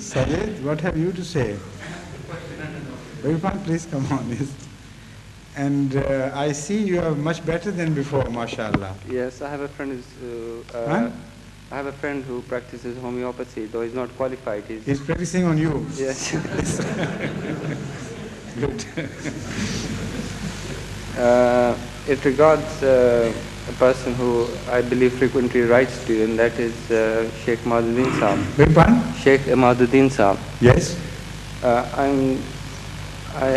Sajid, what have you to say? Bhagwan, please come on. Yes. And I see you are much better than before, mashallah. Yes, I have a friend I have a friend who practices homeopathy, though he's not qualified. He's practicing on you. Yes. Good. It regards a person who I believe frequently writes to you, and that is Sheikh Imaduddin Saab. Bhagwan? Sheikh Imaduddin Saab. Yes.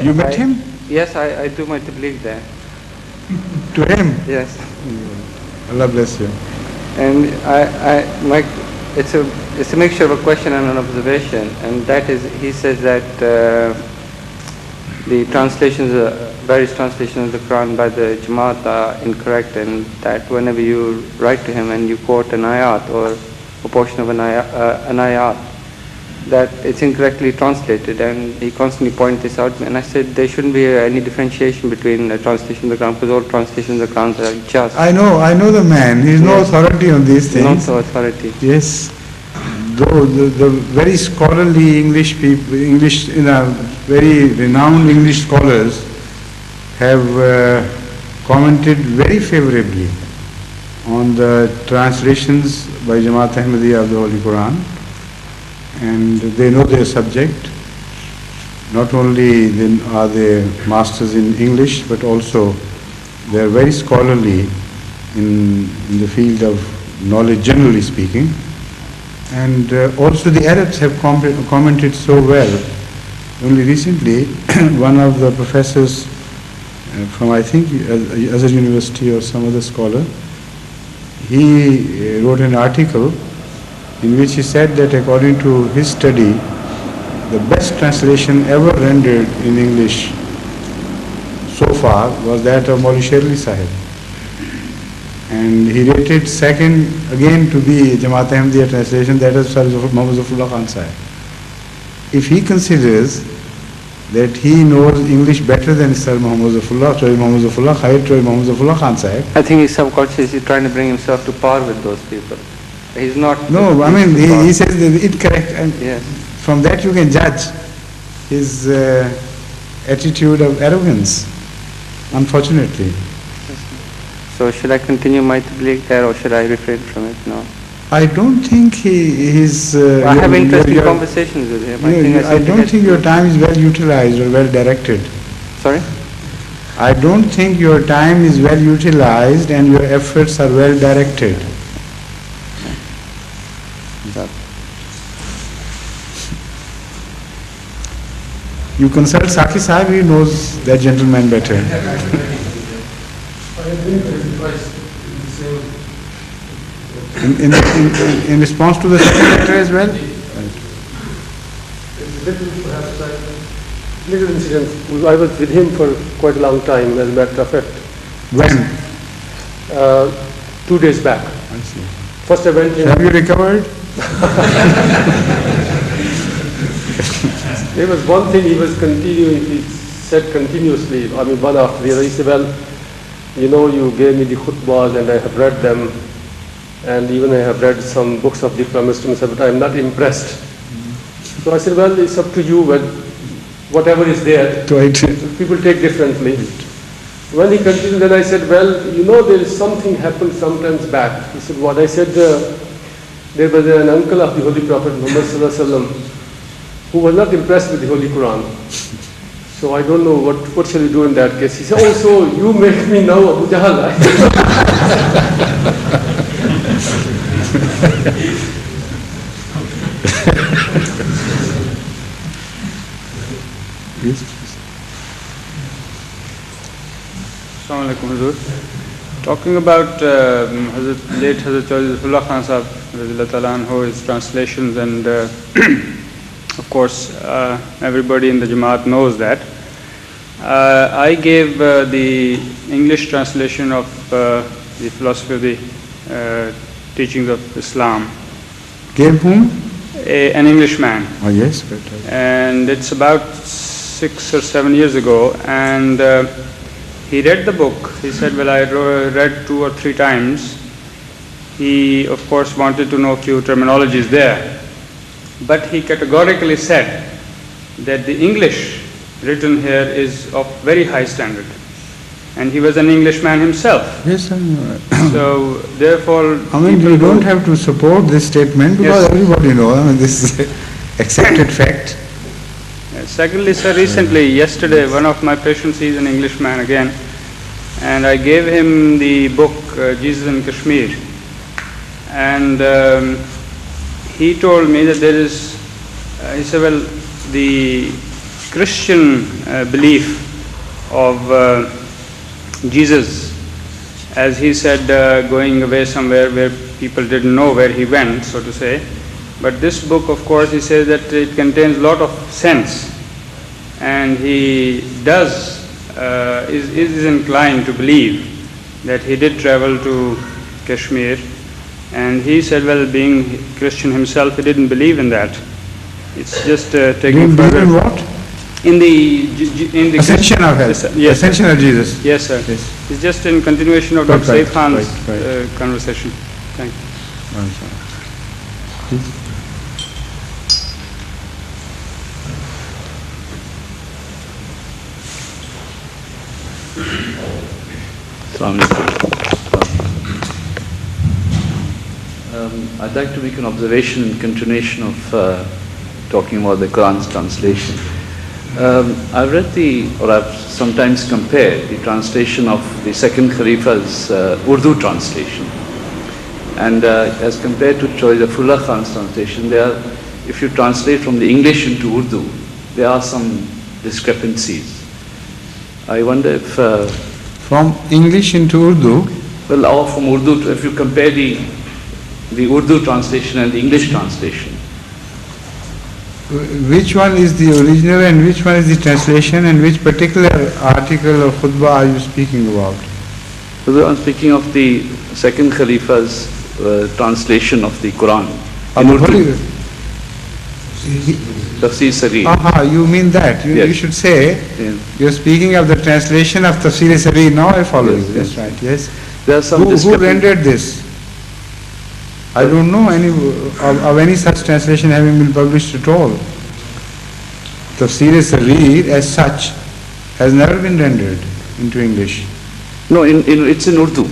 You met him? Yes, I do my tabligh there. To him? Yes. Allah bless you. And it's a mixture of a question and an observation, and that is, he says that the translations, various translations of the Quran by the Jamaat are incorrect, and that whenever you write to him and you quote an ayat or a portion of an ayat, that it's incorrectly translated, and he constantly pointed this out to me, and I said there shouldn't be any differentiation between the translation of the Quran, because all translations of the Quran are just. I know the man. He's no authority on these things. Not authority. Yes. Though the very scholarly English people, very renowned English scholars have commented very favorably on the translations by Jamaat Ahmadiyya of the Holy Quran. And they know their subject. Not only are they masters in English, but also they are very scholarly in the field of knowledge, generally speaking. And also the Arabs have commented so well. Only recently, one of the professors from, I think, Azhar University or some other scholar, he wrote an article in which he said that according to his study, the best translation ever rendered in English so far was that of Maulvi Sherali Sahib. And he rated second again to be Jamaat Ahmadiyya translation, that is Sir Muhammad Zafrullah Khan Sahib. If he considers that he knows English better than Sir Muhammad Zafrullah, Khair Muhammad Zafrullah Khan Sahib, I think he's subconsciously trying to bring himself to par with those people. He's not. No, I mean, he says that it's correct, and yes. From that you can judge his attitude of arrogance, unfortunately. So should I continue my tabligh there, or should I refrain from it now? I don't think he's... I have interesting conversations with him. I don't think your time is well utilized or well directed. Sorry? I don't think your time is well utilized and your efforts are well directed. You consult Saki Sahib, he knows that gentleman better. In response to the second letter as well? Little incident. I was with him for quite a long time, as a matter of fact. When? 2 days back. I see. First I went in. Have you recovered? There was one thing he said continuously, one after the other. He said, well, you gave me the khutbahs and I have read them, and even I have read some books of the Prime Minister, but I am not impressed. So I said, well, it's up to you, whatever is there, people take differently. When he continued, then I said, well, there is something happened sometimes back. He said, what? I said, there was an uncle of the Holy Prophet Muhammad Sallallahu Alaihi Wasallam who was not impressed with the Holy Quran. So I don't know what shall we do in that case. He said, oh, so you make me now Abu Jahl. Assalamu alaikum, Hazur. Talking about late Hazrat Zafrullah Khan Sahib, his translations, and of course everybody in the Jamaat knows that. I gave the English translation of the philosophy of the teachings of Islam. Gave whom? An Englishman. Oh yes, but and it's about 6 or 7 years ago, and he read the book. He said, well, I read 2 or 3 times. He of course wanted to know a few terminologies there, but he categorically said that the English written here is of very high standard. And he was an Englishman himself. Yes, So therefore, I mean, people you don't who- have to support this statement because Yes. everybody knows. I mean, this is accepted fact. Secondly, sir, recently, yesterday, one of my patients, he's an Englishman again, and I gave him the book Jesus in Kashmir, and he told me that there is, he said, well, the Christian belief of Jesus, as he said, going away somewhere where people didn't know where he went, so to say. But this book, of course, he says that it contains a lot of sense, and he is inclined to believe that he did travel to Kashmir, and he said, well, being Christian himself, he didn't believe in that. It's just Do you taking believe further in what? in the Ascension of health. Yes, Ascension of Jesus. yes, sir. Yes. It's just in continuation of Right, Dr. right, Saif Khan's right. conversation. Thank you. I'd like to make an observation in continuation of talking about the Quran's translation. I've read I've sometimes compared the translation of the second Khalifa's Urdu translation, and as compared to Choizafullah Khan's translation, if you translate from the English into Urdu, there are some discrepancies. I wonder if From English into Urdu, or from Urdu if you compare the Urdu translation and the English translation. which one is the original and which one is the translation, and which particular article or khutbah are you speaking about? So I'm speaking of the second Khalifa's translation of the Quran. Of In the Urdu, Holy- Tafsir Sari. Aha, you mean that. You Yes. should say, Yeah. you're speaking of the translation of Tafsir Sari. Now I follow Yes, you. yes. That's right, yes. There are some Who discrepancies. rendered this? I don't know any of any such translation having been published at all. Tafsir Sari as such has never been rendered into English. No, it's in Urdu.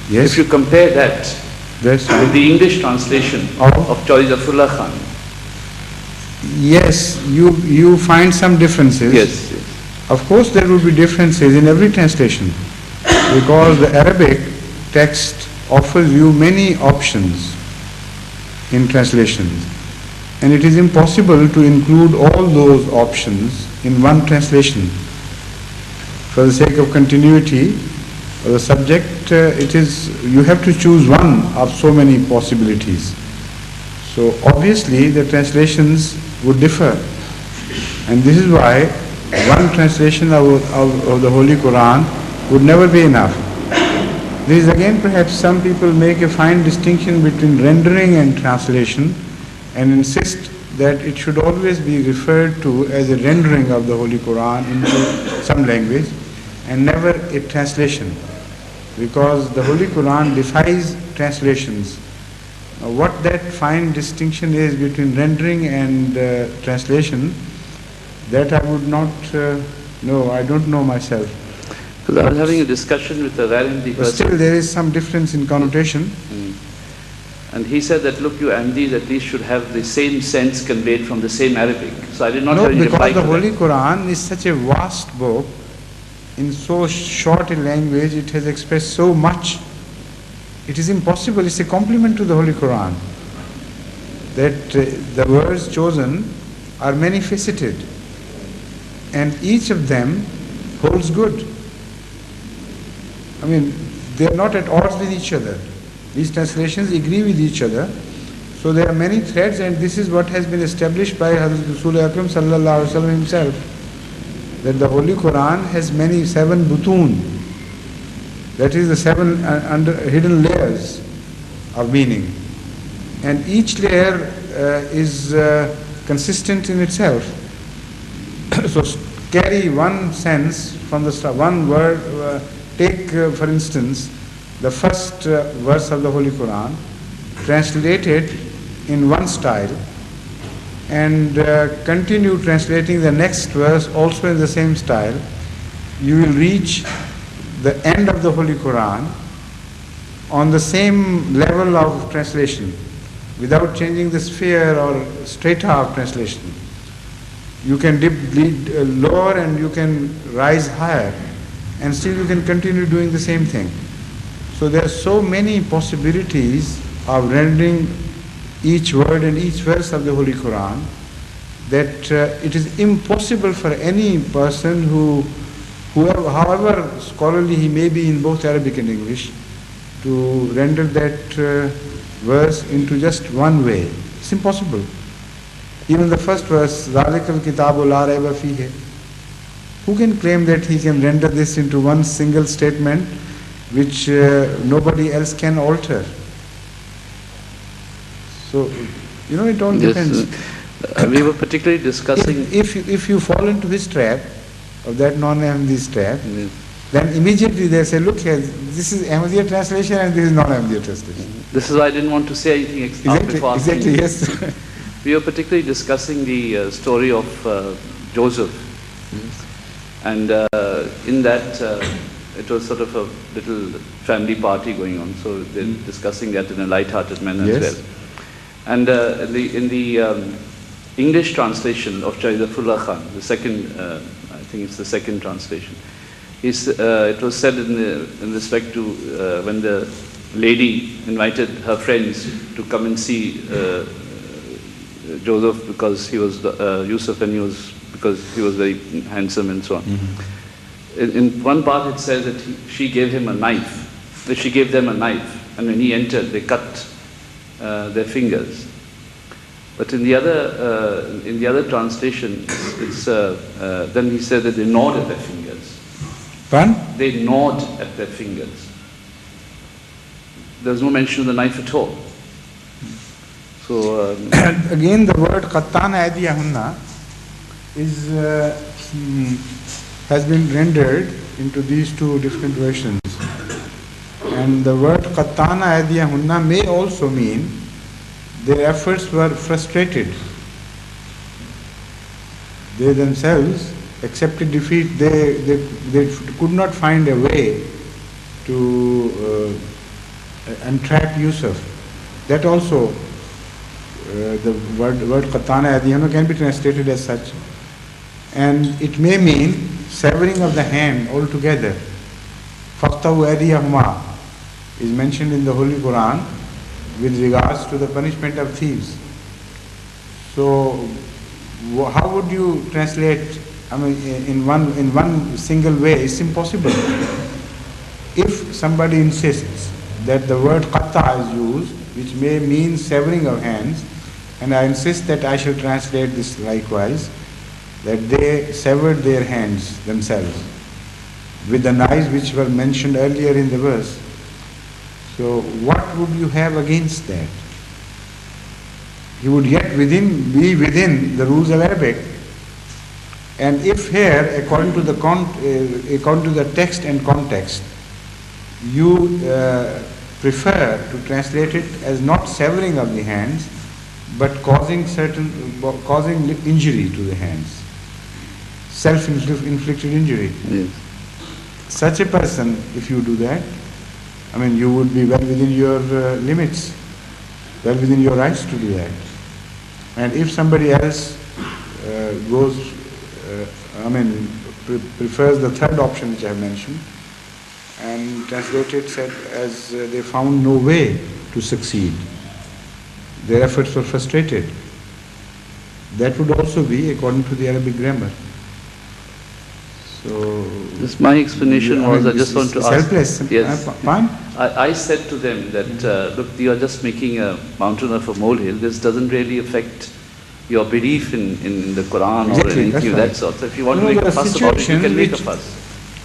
Yes, If you compare that that's with right. the English translation of Choizafullah Khan. Yes, you find some differences. Yes. Of course there will be differences in every translation because the Arabic text offers you many options in translations, and it is impossible to include all those options in one translation. For the sake of continuity of the subject, you have to choose one of so many possibilities. So obviously the translations would differ, and this is why one translation of the Holy Quran would never be enough. There is again perhaps some people make a fine distinction between rendering and translation and insist that it should always be referred to as a rendering of the Holy Quran into some language and never a translation, because the Holy Quran defies translations. Now, what that fine distinction is between rendering and translation, that I would not know. I don't know myself. Because I was having a discussion with a Rarindi But still person, there is some difference in connotation. and he said that, look, you Ahmadis at least should have the same sense conveyed from the same Arabic. So I did not No, have any reply because the to Holy that. Quran is such a vast book, in so short a language, it has expressed so much. It is impossible, it's a compliment to the Holy Quran, that the words chosen are many-faceted, and each of them holds good. I mean, they are not at odds with each other. These translations agree with each other. So there are many threads, and this is what has been established by Hazrat Rasul Akram sallallahu alaihi wasallam himself, that the Holy Quran has 7 butun, that is the 7 hidden layers of meaning, and each layer is consistent in itself. So carry one sense from the start, one word. Take for instance the first verse of the Holy Quran, translated in one style, and continue translating the next verse also in the same style, you will reach the end of the Holy Quran on the same level of translation, without changing the sphere or straight half translation. You can dip lower and you can rise higher, and still you can continue doing the same thing. So there are so many possibilities of rendering each word and each verse of the Holy Quran that it is impossible for any person whoever, however scholarly he may be in both Arabic and English, to render that verse into just one way. It's impossible. Even the first verse, ذَلِكَ الْكِتَابُ لَا رَيْبَ فِيهِ, who can claim that he can render this into one single statement which nobody else can alter? So, it all depends. We were particularly discussing... If you fall into this trap, of that non-Ahmadiyya trap, then immediately they say, look here, this is Ahmadiyya translation and this is non-Ahmadiyya translation. This is why I didn't want to say anything before asking. Exactly, yes. We were particularly discussing the story of Joseph. And in that, it was sort of a little family party going on. So they're discussing that in a light-hearted manner as well. And in the English translation of Jaizafullah Khan, the second, I think it's the second translation, it was said in respect to when the lady invited her friends to come and see Joseph because he was Yusuf, and because he was very handsome and so on. In one part it says that she gave him a knife. That she gave them a knife, and when he entered, they cut their fingers. But in the other translation, it's then he said that they gnawed at their fingers. Pardon? They gnawed at their fingers. There's no mention of the knife at all. So again, the word qattana aydiyahunna has been rendered into these two different versions. And the word qattana aydiyahunna may also mean their efforts were frustrated. They themselves accepted defeat. They could not find a way to entrap Yusuf. That also, the word qattana aydiyahunna can be translated as such. And it may mean severing of the hand altogether. Faqtahu aydiyahuma is mentioned in the Holy Quran with regards to the punishment of thieves. So, how would you translate? I mean, in one single way, it's impossible. If somebody insists that the word qatta is used, which may mean severing of hands, and I insist that I shall translate this likewise, that they severed their hands themselves with the knives which were mentioned earlier in the verse. So what would you have against that? You would yet be within the rules of Arabic. And if here, according to the text and context, you prefer to translate it as not severing of the hands, but causing injury to the hands, self-inflicted injury. yes. Such a person, if you do that, I mean, you would be well within your limits, well within your rights to do that. And if somebody else prefers the third option which I have mentioned, and translated said as they found no way to succeed, their efforts were frustrated, that would also be according to the Arabic grammar. So this my explanation was, I just want to ask. Helpless. Yes. Fine. I said to them that, look, you are just making a mountain of a molehill. This doesn't really affect your belief in the Quran or anything of that sort. So if you want to make a fuss about it, you can make a fuss.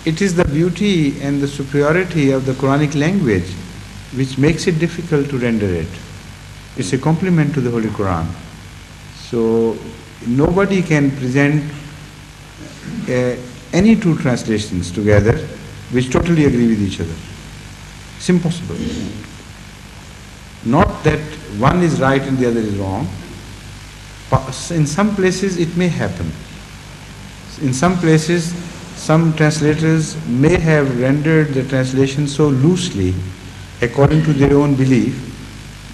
It is the beauty and the superiority of the Quranic language which makes it difficult to render it. It's a compliment to the Holy Quran. So nobody can present any two translations together which totally agree with each other. It's impossible. Not that one is right and the other is wrong. in some places it may happen. In some places, some translators may have rendered the translation so loosely, according to their own belief,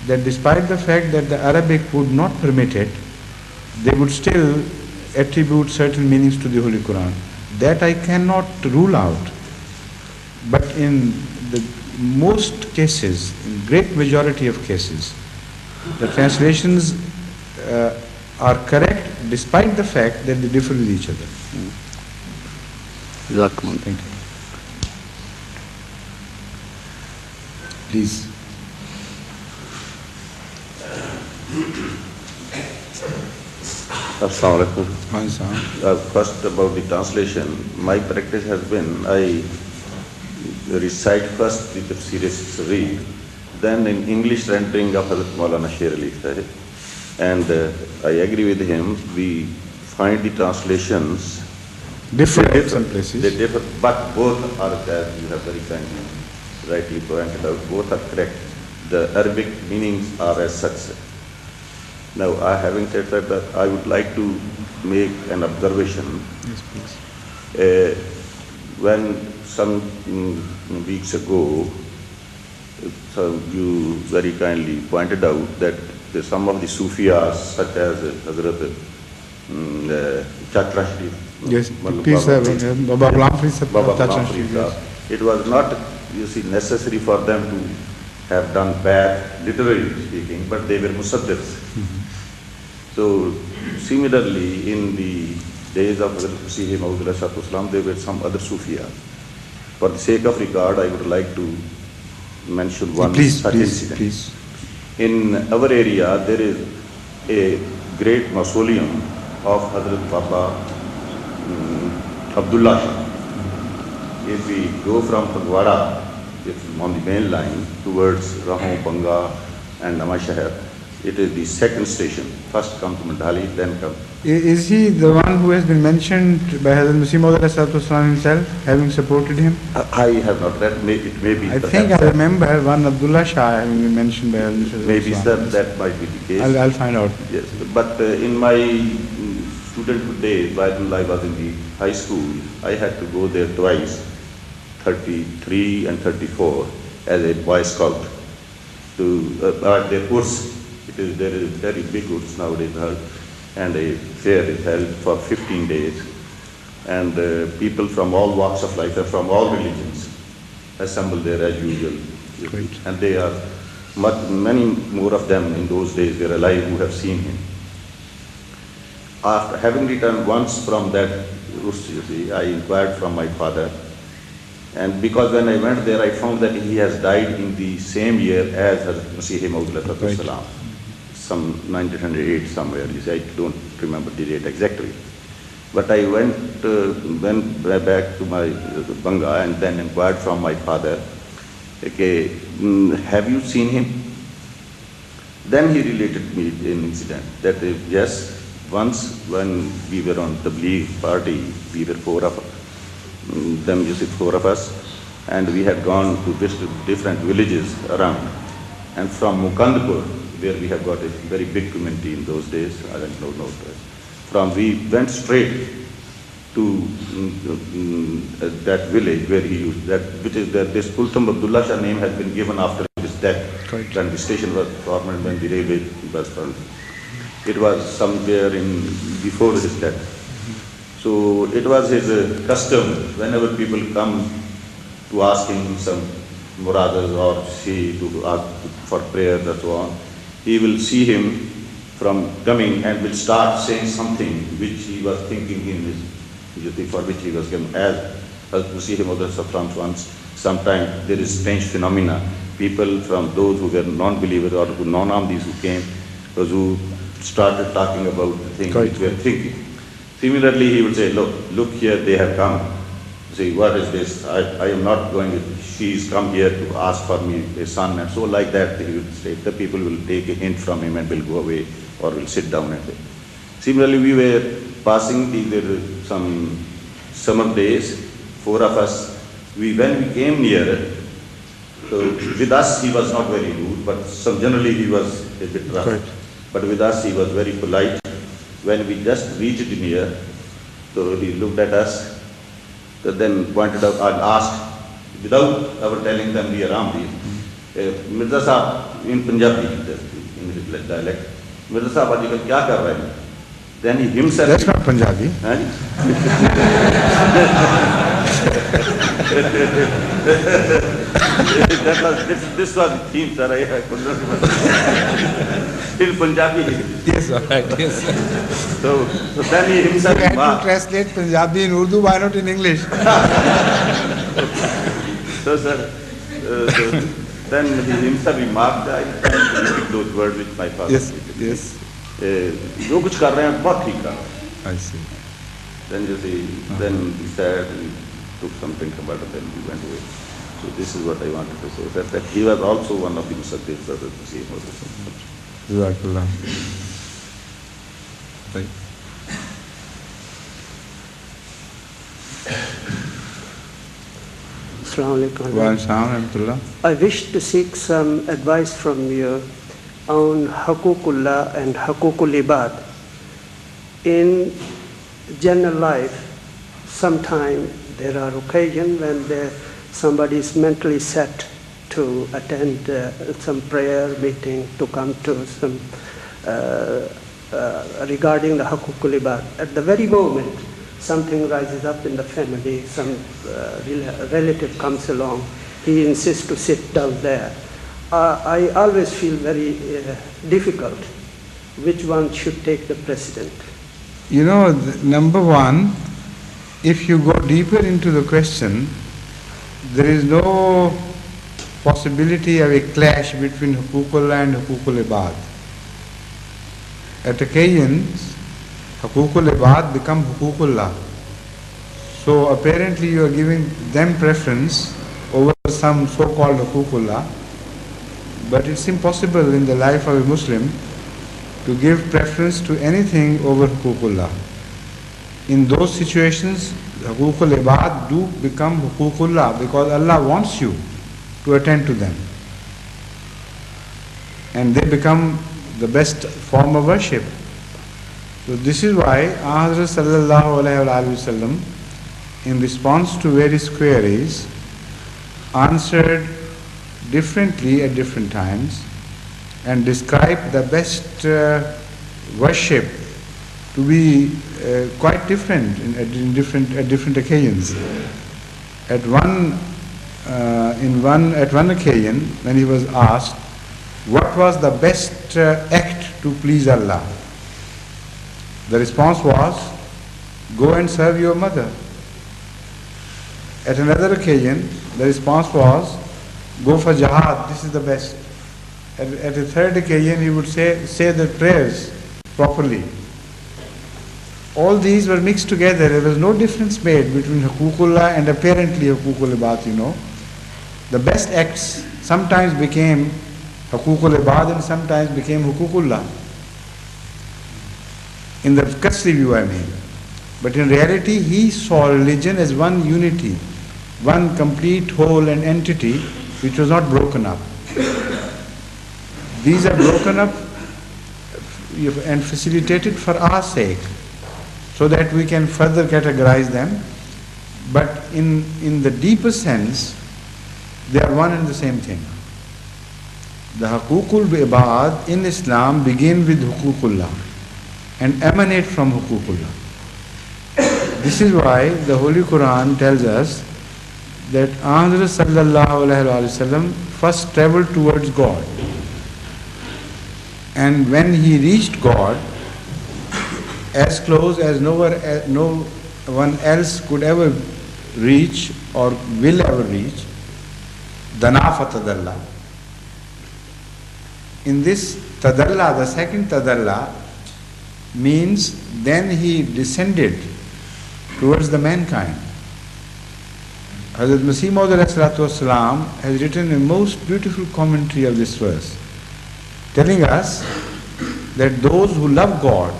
that despite the fact that the Arabic would not permit it, they would still attribute certain meanings to the Holy Quran. That I cannot rule out. But in the most cases, in great majority of cases, the translations are correct despite the fact that they differ with each other. Thank you. Please. Assalamu alaikum. First about the translation, my practice has been I recite first the tafsir read, then in English rendering of Hazrat Maulana Sher Ali Sahib. And I agree with him, we find the translations Different in some places. They differ, but both are, as you have very kindly rightly pointed out, both are correct. The Arabic meanings are as such. Now, having said that, I would like to make an observation. Yes, please. When some weeks ago, you very kindly pointed out that some of the Sufiyas, such as Hazrat Chatra Sharif, yes, please, Baba Ghulam Farida, it was not, you see, necessary for them to have done bad, literally speaking, but they were musaddirs. So, similarly, in the days of Hazrat Masih Maud, there were some other Sufiyas. For the sake of regard, I would like to mention one such incident. Please. In our area, there is a great mausoleum of Hazrat Baba Abdullah Shah. If we go from Phagwara, on the main line towards Rahon, Banga and Namashahar, it is the second station. First come to Mandali, then come. Is he the one who has been mentioned by Hazrat Masih Maud himself, having supported him? I have not read, it may be. I think I remember one Abdullah Shah having been mentioned by Hazrat Maybe that might be the case. I'll find out. Yes, but in my studenthood days, while I was in the high school, I had to go there twice, 33 and 34, as a Boy Scout to their course. There is very big course nowadays held, and a fair is held for 15 days, and people from all walks of life and from all religions assemble there as usual. Great. And they are many more of them in those days were alive who have seen him. After having returned once from that course, you see, I inquired from my father, and because when I went there, I found that he has died in the same year as Hazrat Masih Maud, some 1908 somewhere. You see, I don't remember the date exactly. But I went back to my Banga and then inquired from my father, okay, have you seen him? Then he related me an incident that yes, once when we were on the Tabligh party, we were four of us, and we had gone to visit different villages around. And from Mukandpur, where we have got a very big community in those days, I don't know, we went straight to that village where he used this Kulthum Abdullah Shah name has been given after his death. Correct. When the station was formed, when the railway was formed. It was somewhere before his death. So it was his custom, whenever people come to ask him some muradas or see to ask for prayers and so on, he will see him from coming and will start saying something which he was thinking in his, for which he was given. As we see him once, sometimes there is strange phenomena. People from those who were non-believers or who non-Ahmadis who came, those who started talking about the things which we were thinking. Similarly, he would say, look here, they have come. Say, what is this? I am not going, she's come here to ask for me a son, and so like that he would say. The people will take a hint from him and will go away or will sit down and say. Similarly, we were passing some summer days, four of us. When we came near, so with us he was not very rude, but generally he was a bit rough. But with us he was very polite When we just reached near, so he looked at us, so then pointed out and asked, without our telling them we are Ramdi, Mirza Sahab, in Punjabi, in dialect, Mirza Sahab, aaj kal kya kar rahe hain? Then he himself... That's not Punjabi. This was the theme, sir. I could not remember. In Punjabi. Yes, all right, yes. So then he himself... Can you translate Punjabi in Urdu? Why not in English? So, sir, then he himself remarked, I can't repeat those words which my father Yes, repeated. yes. जो कुछ कर रहे हैं बहुत ठीक कर रहे हैं. I see. Then you see, then he said, he took some drink about it, then he went away. So this is what I wanted to say, that he was also one of the Musaddiqs of the same order. Jazakallah. Right. Assalamu alaikum. Wa alaikum assalam. I wish to seek some advice from you on Haququllah and Haququl Ibad. In general life, sometimes there are occasions when somebody is mentally set to attend some prayer meeting, to come to some regarding the Haququl Ibad. At the very moment, something rises up in the family, some relative comes along, he insists to sit down there. I always feel very difficult which one should take the precedent. You know, number one, if you go deeper into the question, there is no possibility of a clash between Haququllah and Haququl Ibad. At occasions, Haququl Ibad become Haququllah. So apparently you are giving them preference over some so-called Haququllah, but it's impossible in the life of a Muslim to give preference to anything over Haququllah. In those situations, Haququl Ibad do become Haququllah because Allah wants you to attend to them. And they become the best form of worship. So this is why Hazrat Sallallahu Alaihi Wasallam, in response to various queries, answered differently at different times and described the best worship to be quite different at different occasions. At one occasion, when he was asked, what was the best act to please Allah? The response was, go and serve your mother. At another occasion, the response was, go for jihad, this is the best. At a third occasion, he would say the prayers properly. All these were mixed together. There was no difference made between Haququllah and apparently Haququl Ibad, you know. The best acts sometimes became Haququl Ibad and sometimes became Haququllah. In the cursory view, I mean. But in reality, he saw religion as one unity, one complete whole and entity which was not broken up. These are broken up and facilitated for our sake, so that we can further categorize them. But in the deeper sense, they are one and the same thing. The Haququl Ibad in Islam begin with Haququllah and emanate from Haququllah. This is why the Holy Quran tells us that Hazrat Sallallahu Alaihi Wasallam first traveled towards God. And when he reached God, as close as no one else could ever reach or will ever reach, Dana fatadalla. In this tadalla, the second tadalla, means then he descended towards the mankind. Hazrat Masih Maud ﷺ has written a most beautiful commentary of this verse, telling us that those who love God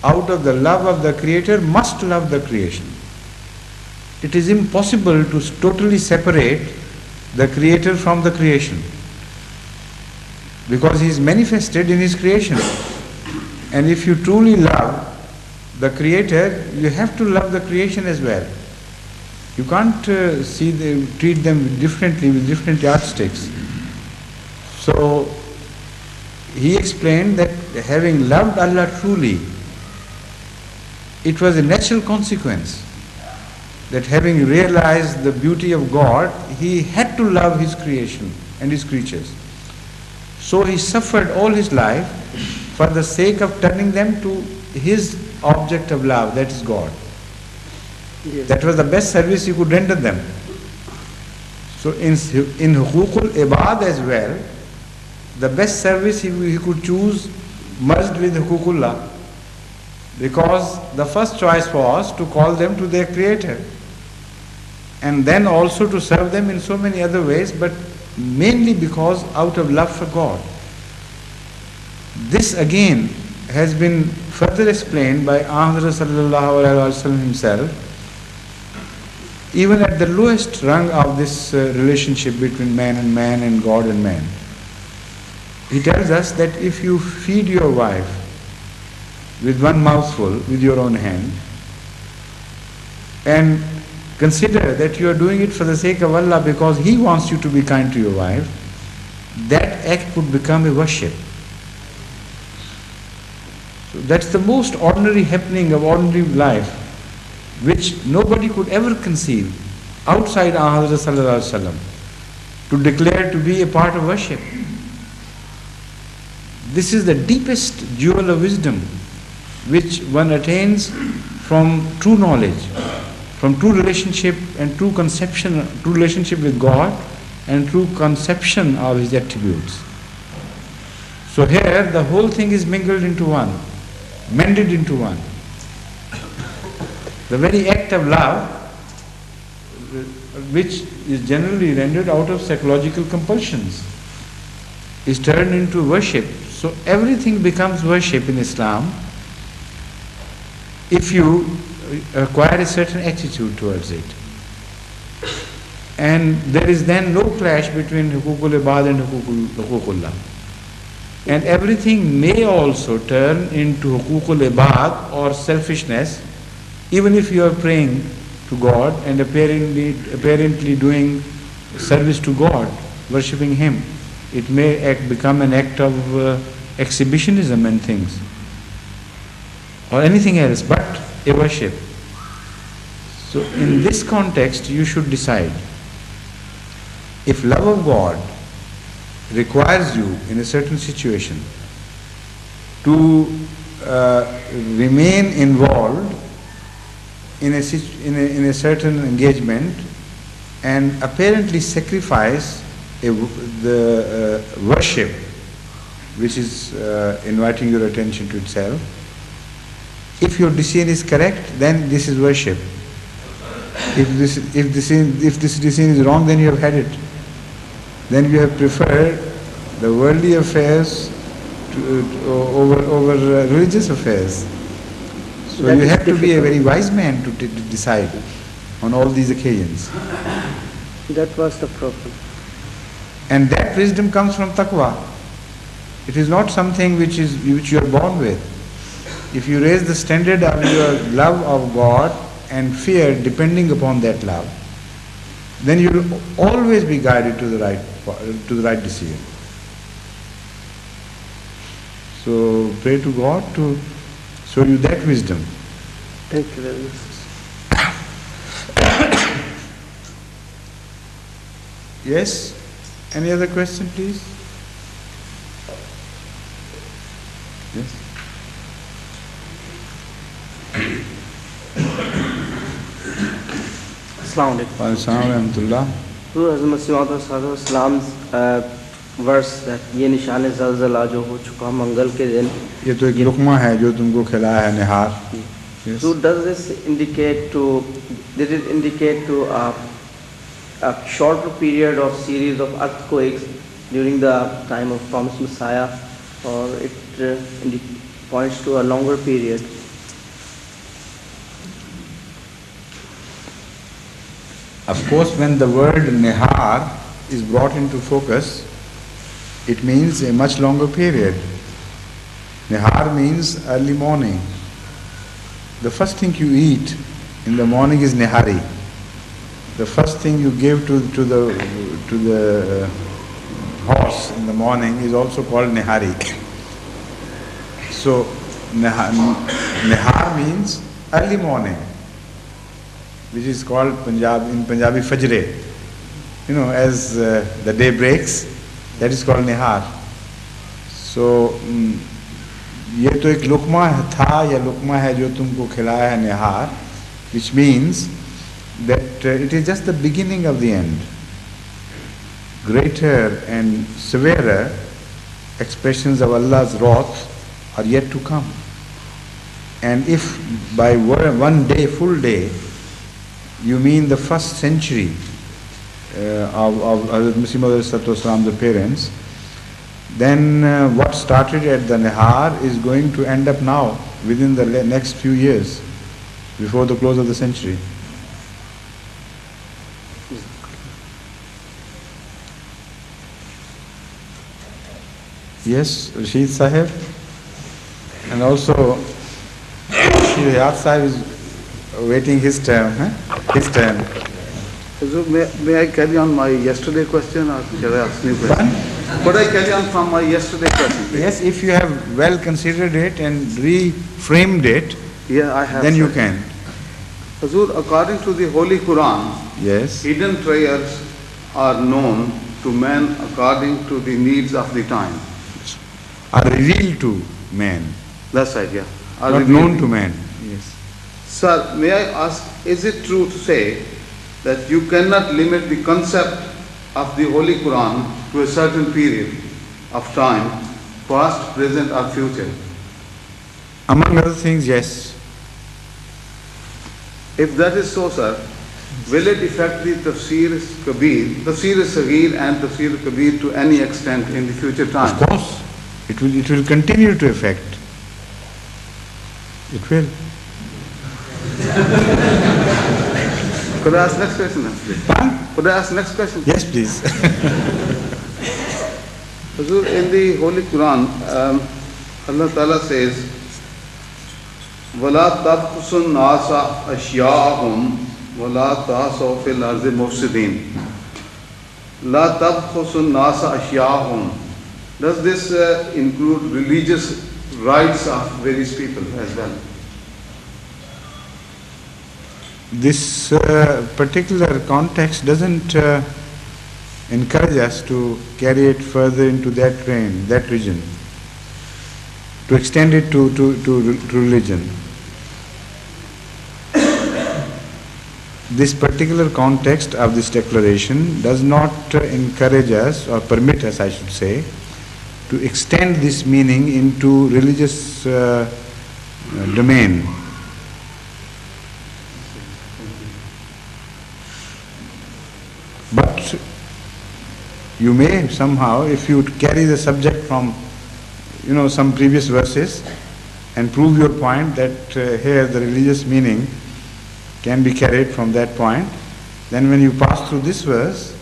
out of the love of the Creator must love the creation. It is impossible to totally separate the Creator from the creation, because He is manifested in His creation. And if you truly love, the Creator, you have to love the creation as well. You can't treat them differently with different yardsticks. So he explained that having loved Allah truly, it was a natural consequence that having realized the beauty of God, he had to love his creation and his creatures. So he suffered all his life for the sake of turning them to his object of love, that is God. Yes. That was the best service he could render them. So in Huququl Ibad as well, the best service he could choose merged with Huququllah, because the first choice was to call them to their Creator, and then also to serve them in so many other ways, but mainly because out of love for God. This again has been further explained by Ahmad sallallahu alaihi wasallam himself. Even at the lowest rung of this relationship between man and God and man, he tells us that if you feed your wife with one mouthful with your own hand, and consider that you are doing it for the sake of Allah because He wants you to be kind to your wife, that act would become a worship. So that's the most ordinary happening of ordinary life, which nobody could ever conceive outside Ahmad sallallahu alaihi wasallam, to declare to be a part of worship. This is the deepest jewel of wisdom which one attains from true knowledge, from true relationship and true conception, true relationship with God and true conception of His attributes. So here the whole thing is mingled into one, mended into one. The very act of love, which is generally rendered out of psychological compulsions, is turned into worship. So everything becomes worship in Islam if you acquire a certain attitude towards it. And there is then no clash between Huququl Ibad and Huququllah. And everything may also turn into Huququl Ibad or selfishness, even if you are praying to God and apparently doing service to God, worshipping Him. It may become an act of exhibitionism and things, or anything else but a worship. So in this context you should decide, if love of God requires you in a certain situation to remain involved in a certain engagement and apparently sacrifice the worship which is inviting your attention to itself, if your decision is correct, then this is worship. If this decision is wrong, then you have had it. Then you have preferred the worldly affairs over religious affairs. So That you is have to be a difficult. very wise man to decide on all these occasions. That was the problem. And that wisdom comes from taqwa. It is not something which you are born with. If you raise the standard of your love of God and fear depending upon that love, then you will always be guided to the right decision. So pray to God to show you that wisdom. Thank you very much. Yes? Any other question, please? Yes? Assalamu alaikum. Assalamu alaikum. So Hazrat Masih Islam's verse that ये निशान ज़लज़ला जो हो चुका मंगल के दिन. ये तो एक लुकमा है जो तुमको खिलाया है निहार. Yes. So did it indicate to a shorter period of series of earthquakes during the time of promised Messiah, or it points to a longer period? Of course, when the word nihar is brought into focus, it means a much longer period. Nihar means early morning. the first thing you eat in the morning is nihari. The first thing you give to the horse in the morning is also called nihari. So nihar means early morning, which is called in Punjabi fajre. As the day breaks, that is called nihar. So ये तो एक लुकमा था या लुकमा है जो तुमको खिलाया है निहार, which means that it is just the beginning of the end. Greater and severer expressions of Allah's wrath are yet to come. And if by one day, full day, you mean the first century of Hazrat Masih Maud, the parents, then what started at the Nihar is going to end up now, within the next few years, before the close of the century. Yes, Rashid Sahib, and also Rashid Hayat Sahib is waiting his turn. His turn. So may I carry on my yesterday question, or shall I ask new question? Could I carry on from my yesterday question, please? Yes, if you have well considered it and reframed it, Yeah, I have. then you sir. can. Hazur, according to the Holy Quran, Yes. hidden treasures are known to men according to the needs of the time. Are revealed to man, That's right, yeah. Are not revealed. known to man. Yes. Sir, may I ask, is it true to say that you cannot limit the concept of the Holy Quran to a certain period of time, past, present or future? Among other things, yes. If that is so, sir, will it affect the Tafsir Kabir, Tafsir Saghir and Tafsir Kabir to any extent in the future time? Of course, it will continue to affect. It will. Could I ask next question then, please? Huh? Could I ask next question? Yes, please. Hazur, in the Holy Quran, Allah Ta'ala says, وَلَا تَبْخُسُ النَّاسَ أَشْيَاءَهُمْ وَلَا تَعْثَوْا فِي الْأَرْضِ مُفْسِدِينَ. لَا تَبْخُسُ النَّاسَ أَشْيَاءَهُمْ. Does this include religious rights of various people as well? This particular context doesn't encourage us to carry it further into that region, to extend it to religion. This particular context of this declaration does not encourage us, or permit us, I should say, to extend this meaning into religious domain. But you may somehow, if you carry the subject from some previous verses and prove your point that here the religious meaning can be carried from that point, then when you pass through this verse,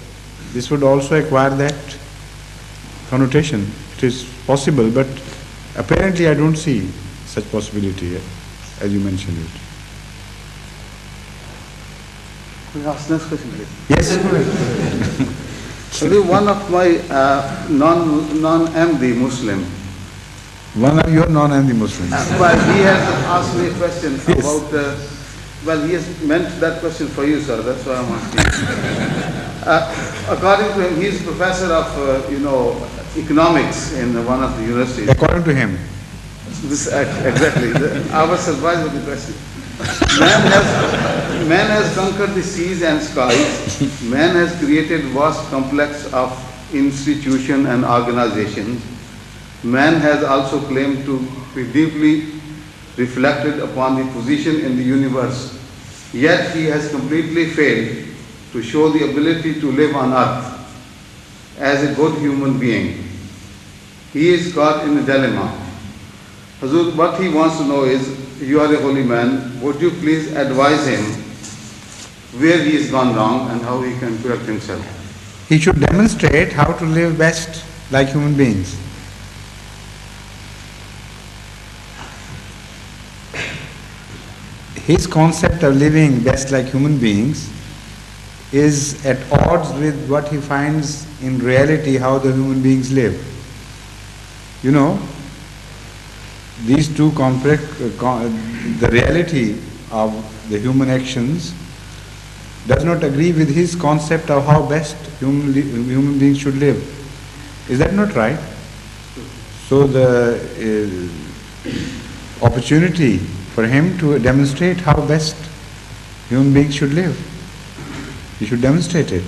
this would also acquire that connotation. It is possible, but apparently I don't see such possibility as you mentioned it. Could I ask next question, please? Yes, go ahead. Only one of my non-MD Muslim, One of your non-Ahmadi Muslims. but he has asked me a question Yes. about, he has meant that question for you, sir, that's why I'm asking. According to him, he is professor of, economics in one of the universities. According to him. Exactly. I was surprised with the question. Man has conquered the seas and skies. Man has created vast complex of institutions and organizations. Man has also claimed to be deeply reflected upon the position in the universe. Yet he has completely failed to show the ability to live on earth as a good human being. He is caught in a dilemma. Hazur, what he wants to know is, you are a holy man, would you please advise him where he has gone wrong and how he can correct himself? He should demonstrate how to live best like human beings. his concept of living best like human beings is at odds with what he finds in reality how the human beings live. You know, these two the reality of the human actions does not agree with his concept of how best human beings should live. Is that not right? So the opportunity for him to demonstrate how best human beings should live, he should demonstrate it.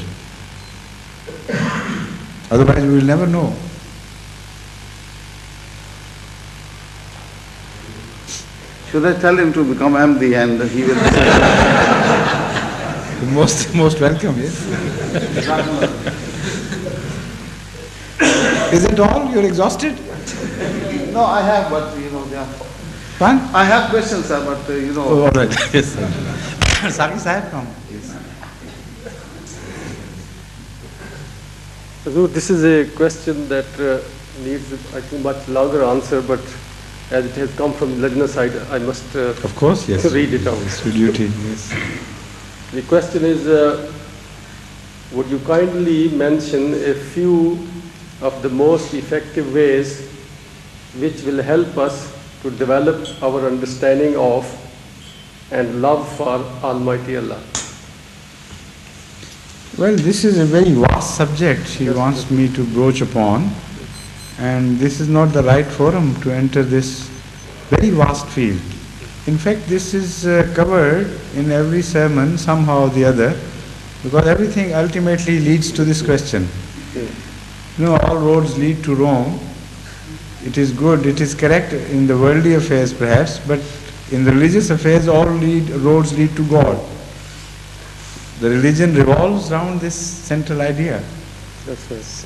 Otherwise we will never know. Should I tell him to become MD and he will... Most welcome, yes. Is it all? You're exhausted? No, I have, but yeah. Fine? I have questions, sir, but Oh, all right. Yes, sir. Saki Sahib, come. Yes. So this is a question that needs, I think, much longer answer, but as it has come from Lajna side, I must Of course, yes. read it out. It's your duty, yes. The question is, would you kindly mention a few of the most effective ways which will help us to develop our understanding of and love for Almighty Allah? Well, this is a very vast subject he wants me to broach upon, and this is not the right forum to enter this very vast field. In fact, this is covered in every sermon somehow or the other, because everything ultimately leads to this question. All roads lead to Rome. It is good, it is correct in the worldly affairs perhaps, but in the religious affairs all roads lead to God. The religion revolves around this central idea. Yes.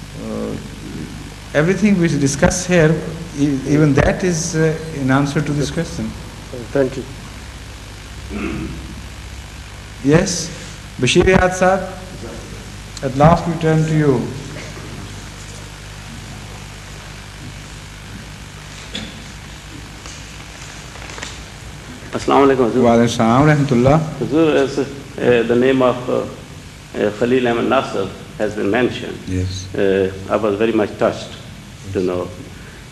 Everything we discuss here, even that is in answer to this question. Thank you. Yes, Bashir Yad Sahib, at last we turn to you. Assalamu alaikum, Hazur. Wa alaikum salam wa rahmatullah. Hazur, as the name of Khalil Ahmed Nasser has been mentioned, Yes. I was very much touched to know.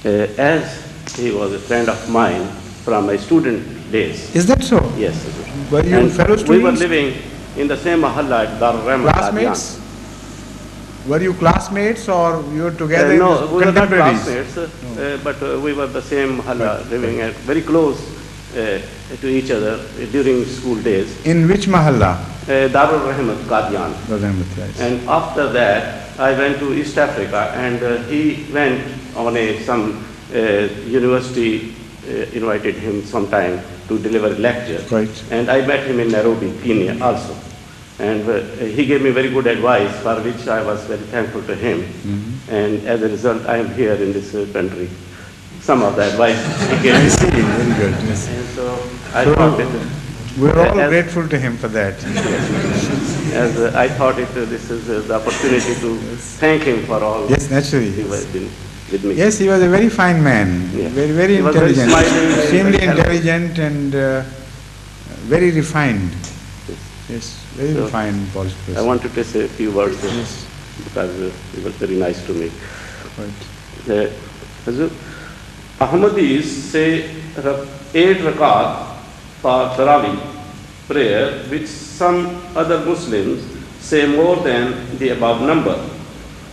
As he was a friend of mine from my student days. Is that so? Yes, Hazur. Were you And fellow we were students? living in the same mahalla at Darul Rahman. Classmates? Were you classmates or you were together? No, we were not contemporaries? classmates, but we were the same mahalla, living at very close to each other during school days. In which mahalla? Darul Rahman, Qadian. Yes. And after that, I went to East Africa, and he went on some university, invited him sometime to deliver a lecture. Right. And I met him in Nairobi, Kenya also. And he gave me very good advice, for which I was very thankful to him. Mm-hmm. And as a result, I am here in this country. Some of the advice he gave me. I see, very good. Yes. And so I thought that we're all grateful to him for that. as I thought this is the opportunity to thank him for all Yes, naturally. he has been with me. Yes, he was a very fine man, Yeah. very, very He was very intelligent, smiling, very, extremely very helpful. intelligent and very refined. Yes, very So, refined, polished person. I wanted to say a few words Yes. because he was very nice to me. Right. Hazur, Ahmadis say 8 rakat for Tarawih prayer, which some other Muslims say more than the above number.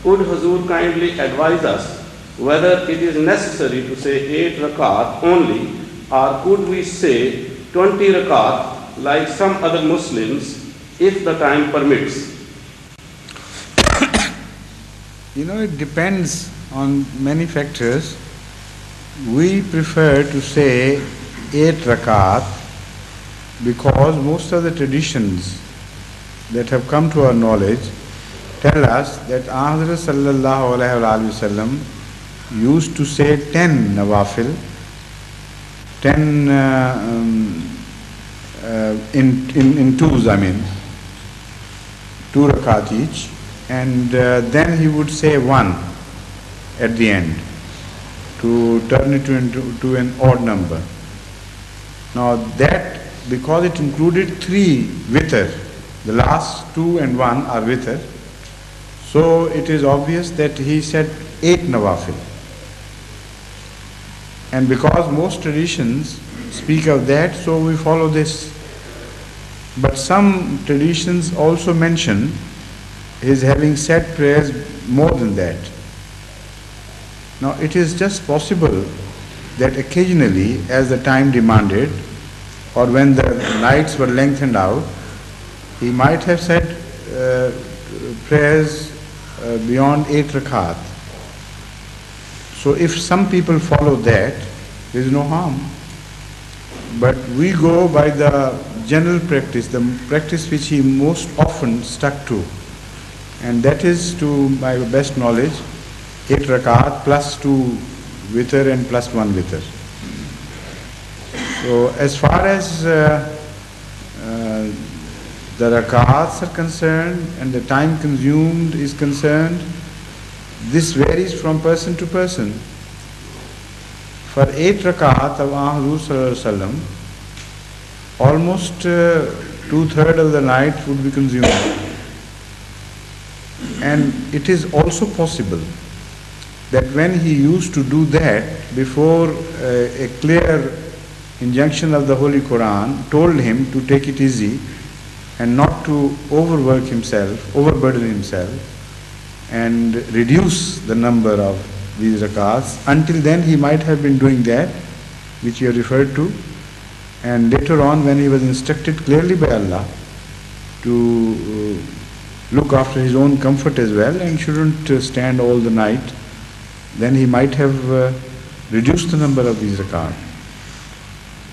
Would Hazur kindly advise us whether it is necessary to say 8 rakat only, or could we say 20 rakat like some other Muslims if the time permits? It depends on many factors. We prefer to say 8 rakat because most of the traditions that have come to our knowledge tell us that Hazrat sallallahu alaihi wasallam used to say 10 nawafil, 10 in twos, 2 rakat each, and then he would say 1 at the end to turn it into an odd number. Now that because it included 3 witr, the last 2 and 1 are witr, so it is obvious that he said 8 nawafil. And because most traditions speak of that, so we follow this. But some traditions also mention his having said prayers more than that. Now it is just possible that occasionally, as the time demanded, or when the nights were lengthened out, he might have said prayers beyond 8 rakat. So if some people follow that, there is no harm. But we go by the general practice, the practice which he most often stuck to. And that is, to my best knowledge, 8 rakat plus 2 witr and plus 1 witr. So as far as the rakats are concerned and the time consumed is concerned, this varies from person to person. For 8 rakat of Ahmad, almost 2/3 of the night would be consumed. And it is also possible that when he used to do that before a clear injunction of the Holy Quran told him to take it easy and not to overburden himself and reduce the number of these rakats. Until then he might have been doing that which you referred to, and later on when he was instructed clearly by Allah to look after his own comfort as well and shouldn't stand all the night, then he might have reduced the number of these rakat.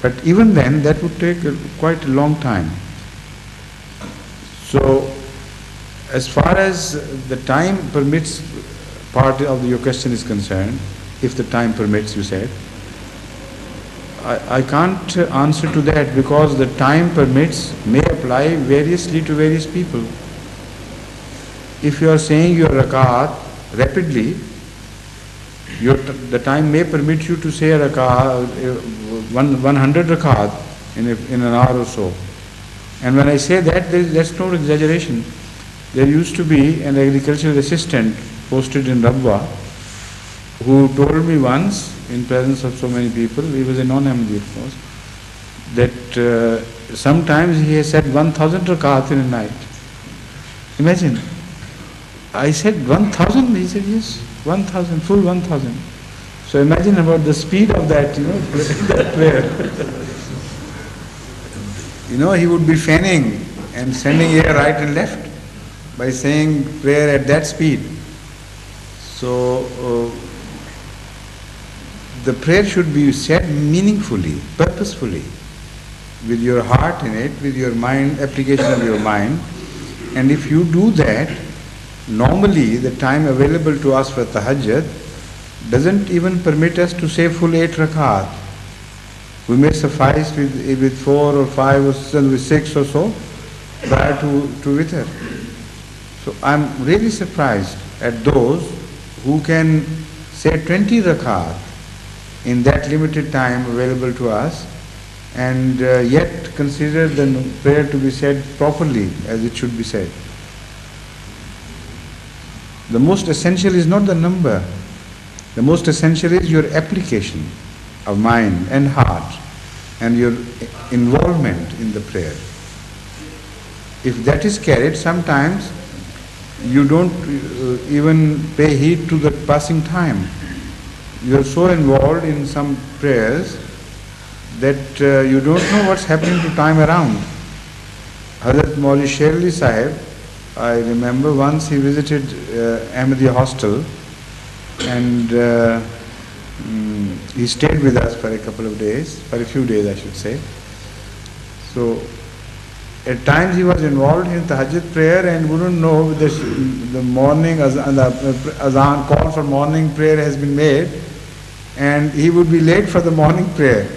But even then that would take quite a long time. So as far as the time permits part of your question is concerned, if the time permits, you said, I can't answer to that, because the time permits may apply variously to various people. If you are saying your rakat rapidly, the time may permit you to say a rakat, 100 rakat in an hour or so. And when I say that, that's no exaggeration. There used to be an agricultural assistant posted in Rabwa who told me once, in presence of so many people, he was a non-Ahmadi of course, that sometimes he has said 1000 rakat in a night. Imagine. I said 1000? He said yes, 1000, full 1000. So imagine about the speed of that, that prayer. He would be fanning and sending air right and left by saying prayer at that speed. So the prayer should be said meaningfully, purposefully, with your heart in it, with your mind, application of your mind. And if you do that, normally the time available to us for tahajjud doesn't even permit us to say full 8 rakat. We may suffice with 4 or 5 or 6 or so prior to witr. So I'm really surprised at those who can say 20 rakat in that limited time available to us and yet consider the prayer to be said properly as it should be said. The most essential is not the number. The most essential is your application of mind and heart and your involvement in the prayer. If that is carried, sometimes you don't even pay heed to the passing time. You are so involved in some prayers that you don't know what's happening to time around. Hazrat Mauli Sherli Sahib, I remember once he visited Ahmadiyya hostel and he stayed with us for a few days I should say. So at times he was involved in tahajjud prayer and wouldn't know whether the morning azan call for morning prayer has been made, and he would be late for the morning prayer,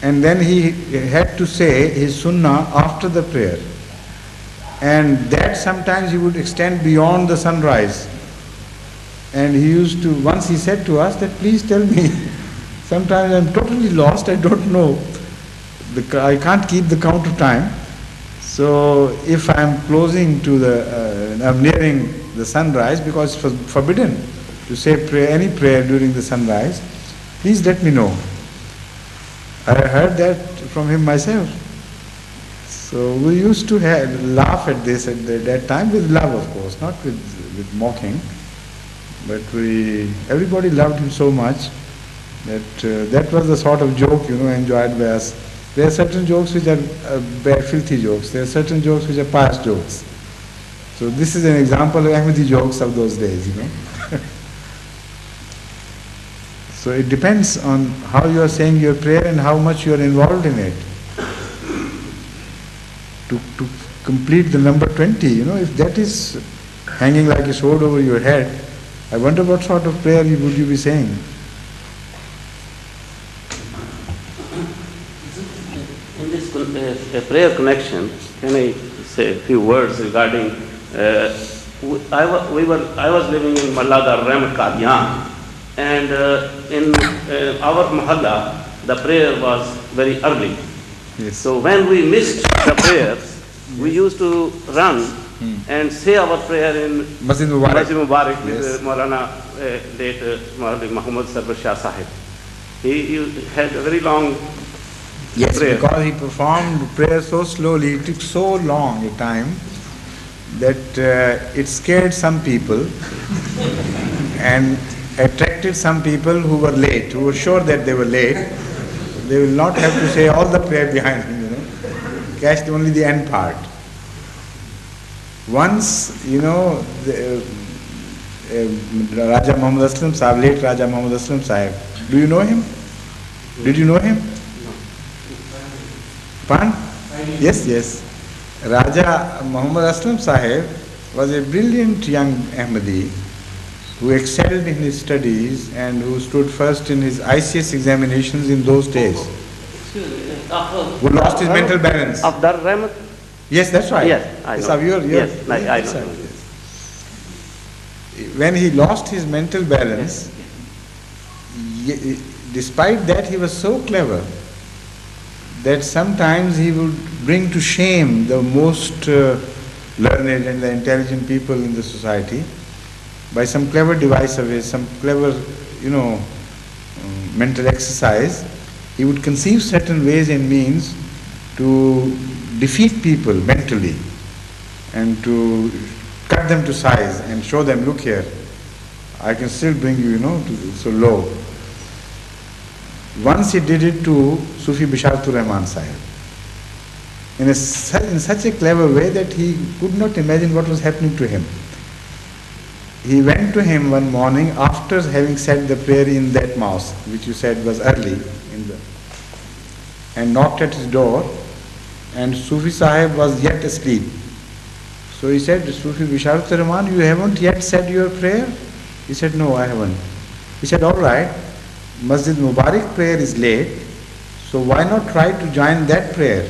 and then he had to say his sunnah after the prayer, and that sometimes he would extend beyond the sunrise. And once he said to us that, please tell me, sometimes I'm totally lost, I don't know. I can't keep the count of time. So if I'm closing to I'm nearing the sunrise, because it's forbidden to say any prayer during the sunrise, please let me know. I heard that from him myself. So we used to laugh at this at that time with love, of course, not with mocking. But everybody loved him so much that that was the sort of joke, enjoyed by us. There are certain jokes which are bad, filthy jokes. There are certain jokes which are pious jokes. So this is an example of Ahmadi jokes of those days, So it depends on how you are saying your prayer and how much you are involved in it. To complete the number 20, if that is hanging like a sword over your head, I wonder what sort of prayer would you be saying? In this prayer connection, can I say a few words regarding? I was living in Mallada Rahmat Qadian, and in our mahalla, the prayer was very early. Yes. So when we missed the prayers, we used to run and say our prayer in Masjid Mubarak, with Maulana late Maulana Muhammad Sarwar Shah Sahib. He had a very long prayer. Because he performed prayer so slowly, it took so long a time that it scared some people and attracted some people who were late, who were sure that they were late. They will not have to say all the prayer behind him, catch only the end part. Once, Raja Muhammad Aslam Sahib, late Raja Muhammad Aslam Sahib, do you know him? Did you know him? Pan? Yes. Raja Muhammad Aslam Sahib was a brilliant young Ahmadi who excelled in his studies and who stood first in his ICS examinations in those days. Who lost his mental balance. Of Dar Rahmat? Yes, that's right. Yes, I know. Yes, I know. Right. When he lost his mental balance, despite that he was so clever that sometimes he would bring to shame the most learned and the intelligent people in the society by some clever device of his, some clever, mental exercise. He would conceive certain ways and means to defeat people mentally and to cut them to size and show them, look here, I can still bring you, so low. Once he did it to Sufi Bisharatul Rahman Sahib in such a clever way that he could not imagine what was happening to him. He went to him one morning after having said the prayer in that mosque, which you said was early, and knocked at his door, and Sufi Sahib was yet asleep. So he said, Sufi Bisharatul Rahman, you haven't yet said your prayer? He said, no, I haven't. He said, all right, Masjid Mubarak prayer is late, so why not try to join that prayer?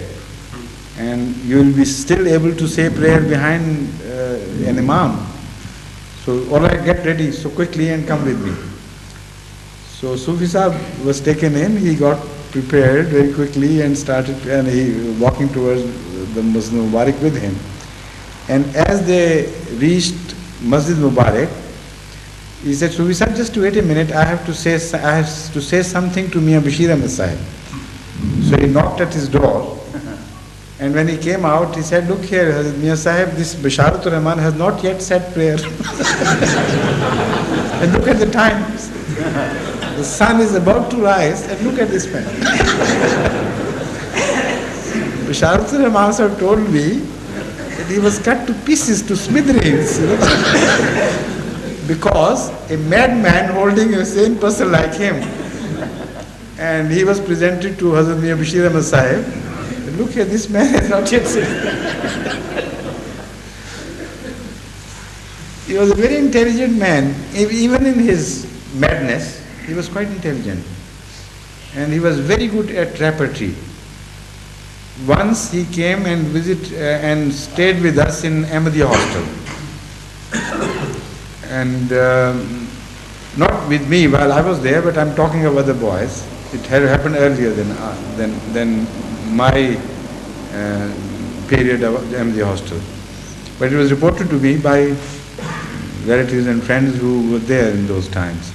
And you will be still able to say prayer behind an imam. So all right, get ready so quickly and come with me. So Sufi Sahib was taken in, he got prepared very quickly and he was walking towards the Masjid Mubarak with him. And as they reached Masjid Mubarak, he said, Sufi Sahib, just wait a minute, I have to say something to Mian Bashir Ahmed Sahib. So he knocked at his door, and when he came out, he said, look here, Mian Sahib, this Bisharatul Rahman has not yet said prayer. And look at the time. The sun is about to rise, and look at this man. Bisharatul Rahman Sahib told me that he was cut to pieces, to smithereens, because a madman holding a sane person like him, and he was presented to Hazrat Mian Bashir Ahmed Sahib. Look here, this man has not yet said. He was a very intelligent man. Even in his madness, he was quite intelligent. And he was very good at repertory. Once he came and stayed with us in Ahmadiyya hostel. And not with me while I was there, but I'm talking of other boys. It had happened earlier than my period of the Ahmadiyya hostel. But it was reported to me by relatives and friends who were there in those times.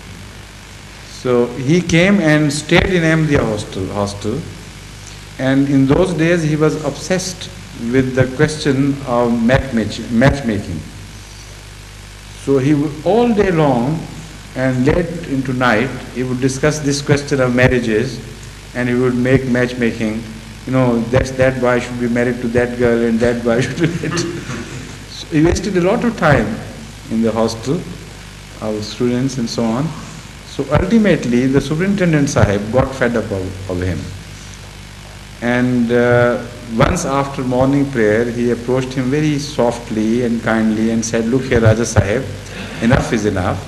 So he came and stayed in Ahmadiyya hostel, and in those days he was obsessed with the question of matchmaking. So he would all day long and late into night he would discuss this question of marriages, and he would make matchmaking. That boy should be married to that girl and that boy should be married. So he wasted a lot of time in the hostel, our students and so on. So ultimately the superintendent Sahib got fed up of him. And once after morning prayer, he approached him very softly and kindly and said, "Look here, Raja Sahib, enough is enough.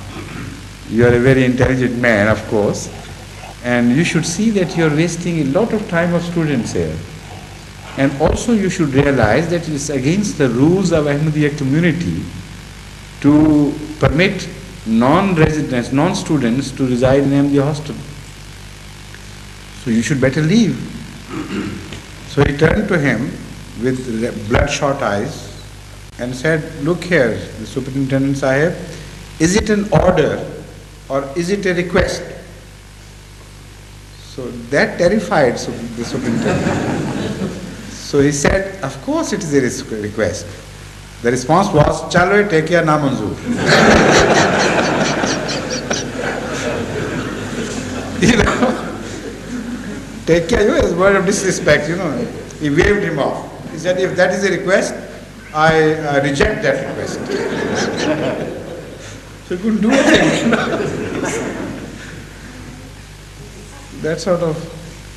You are a very intelligent man, of course, and you should see that you are wasting a lot of time of students here. And also you should realize that it is against the rules of Ahmadiyya community to permit non-residents, non-students to reside in Ahmadiyya hostel. So you should better leave." So he turned to him with bloodshot eyes and said, "Look here, the Superintendent Sahib, is it an order or is it a request?" So that terrified the superintendent. So he said, "Of course it is a request." The response was, "Chalo tekiya na manzoor." Tekiya is a word of disrespect, He waved him off. He said, "If that is a request, I reject that request." So he couldn't do anything. That sort of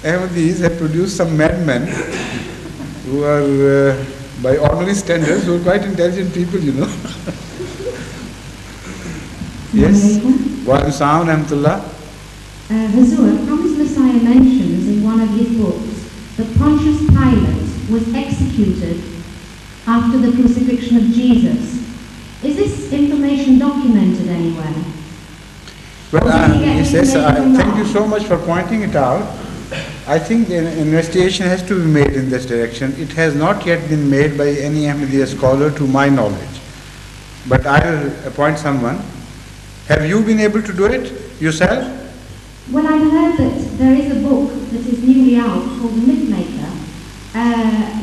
Ahmadis have produced some madmen who are, by ordinary standards, who are quite intelligent people, Yes? Wa alaikum salam rahmatullah. Hazur, Promised Messiah mentions in one of his books that Pontius Pilate was executed after the crucifixion of Jesus. Is this information documented anywhere? Well, yes, thank you so much for pointing it out. I think an investigation has to be made in this direction. It has not yet been made by any Ahmadiyya scholar to my knowledge. But I will appoint someone. Have you been able to do it yourself? Well, I've heard that there is a book that is newly out called The Mythmaker,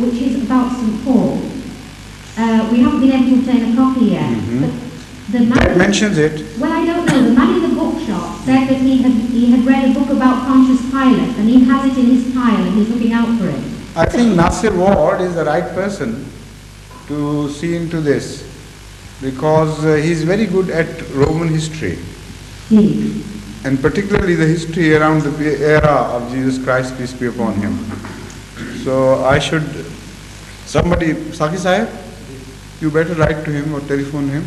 which is about St. Paul. We haven't been able to obtain a copy yet. Mm-hmm. But the man that mentions it. Well, I don't know. The man in the bookshop said that he had read a book about Pontius Pilate and he has it in his pile and he's looking out for it. I think Nasir Ward is the right person to see into this, because he's very good at Roman history. Yes. And particularly the history around the era of Jesus Christ, peace be upon him. So Saki Sahib, you better write to him or telephone him.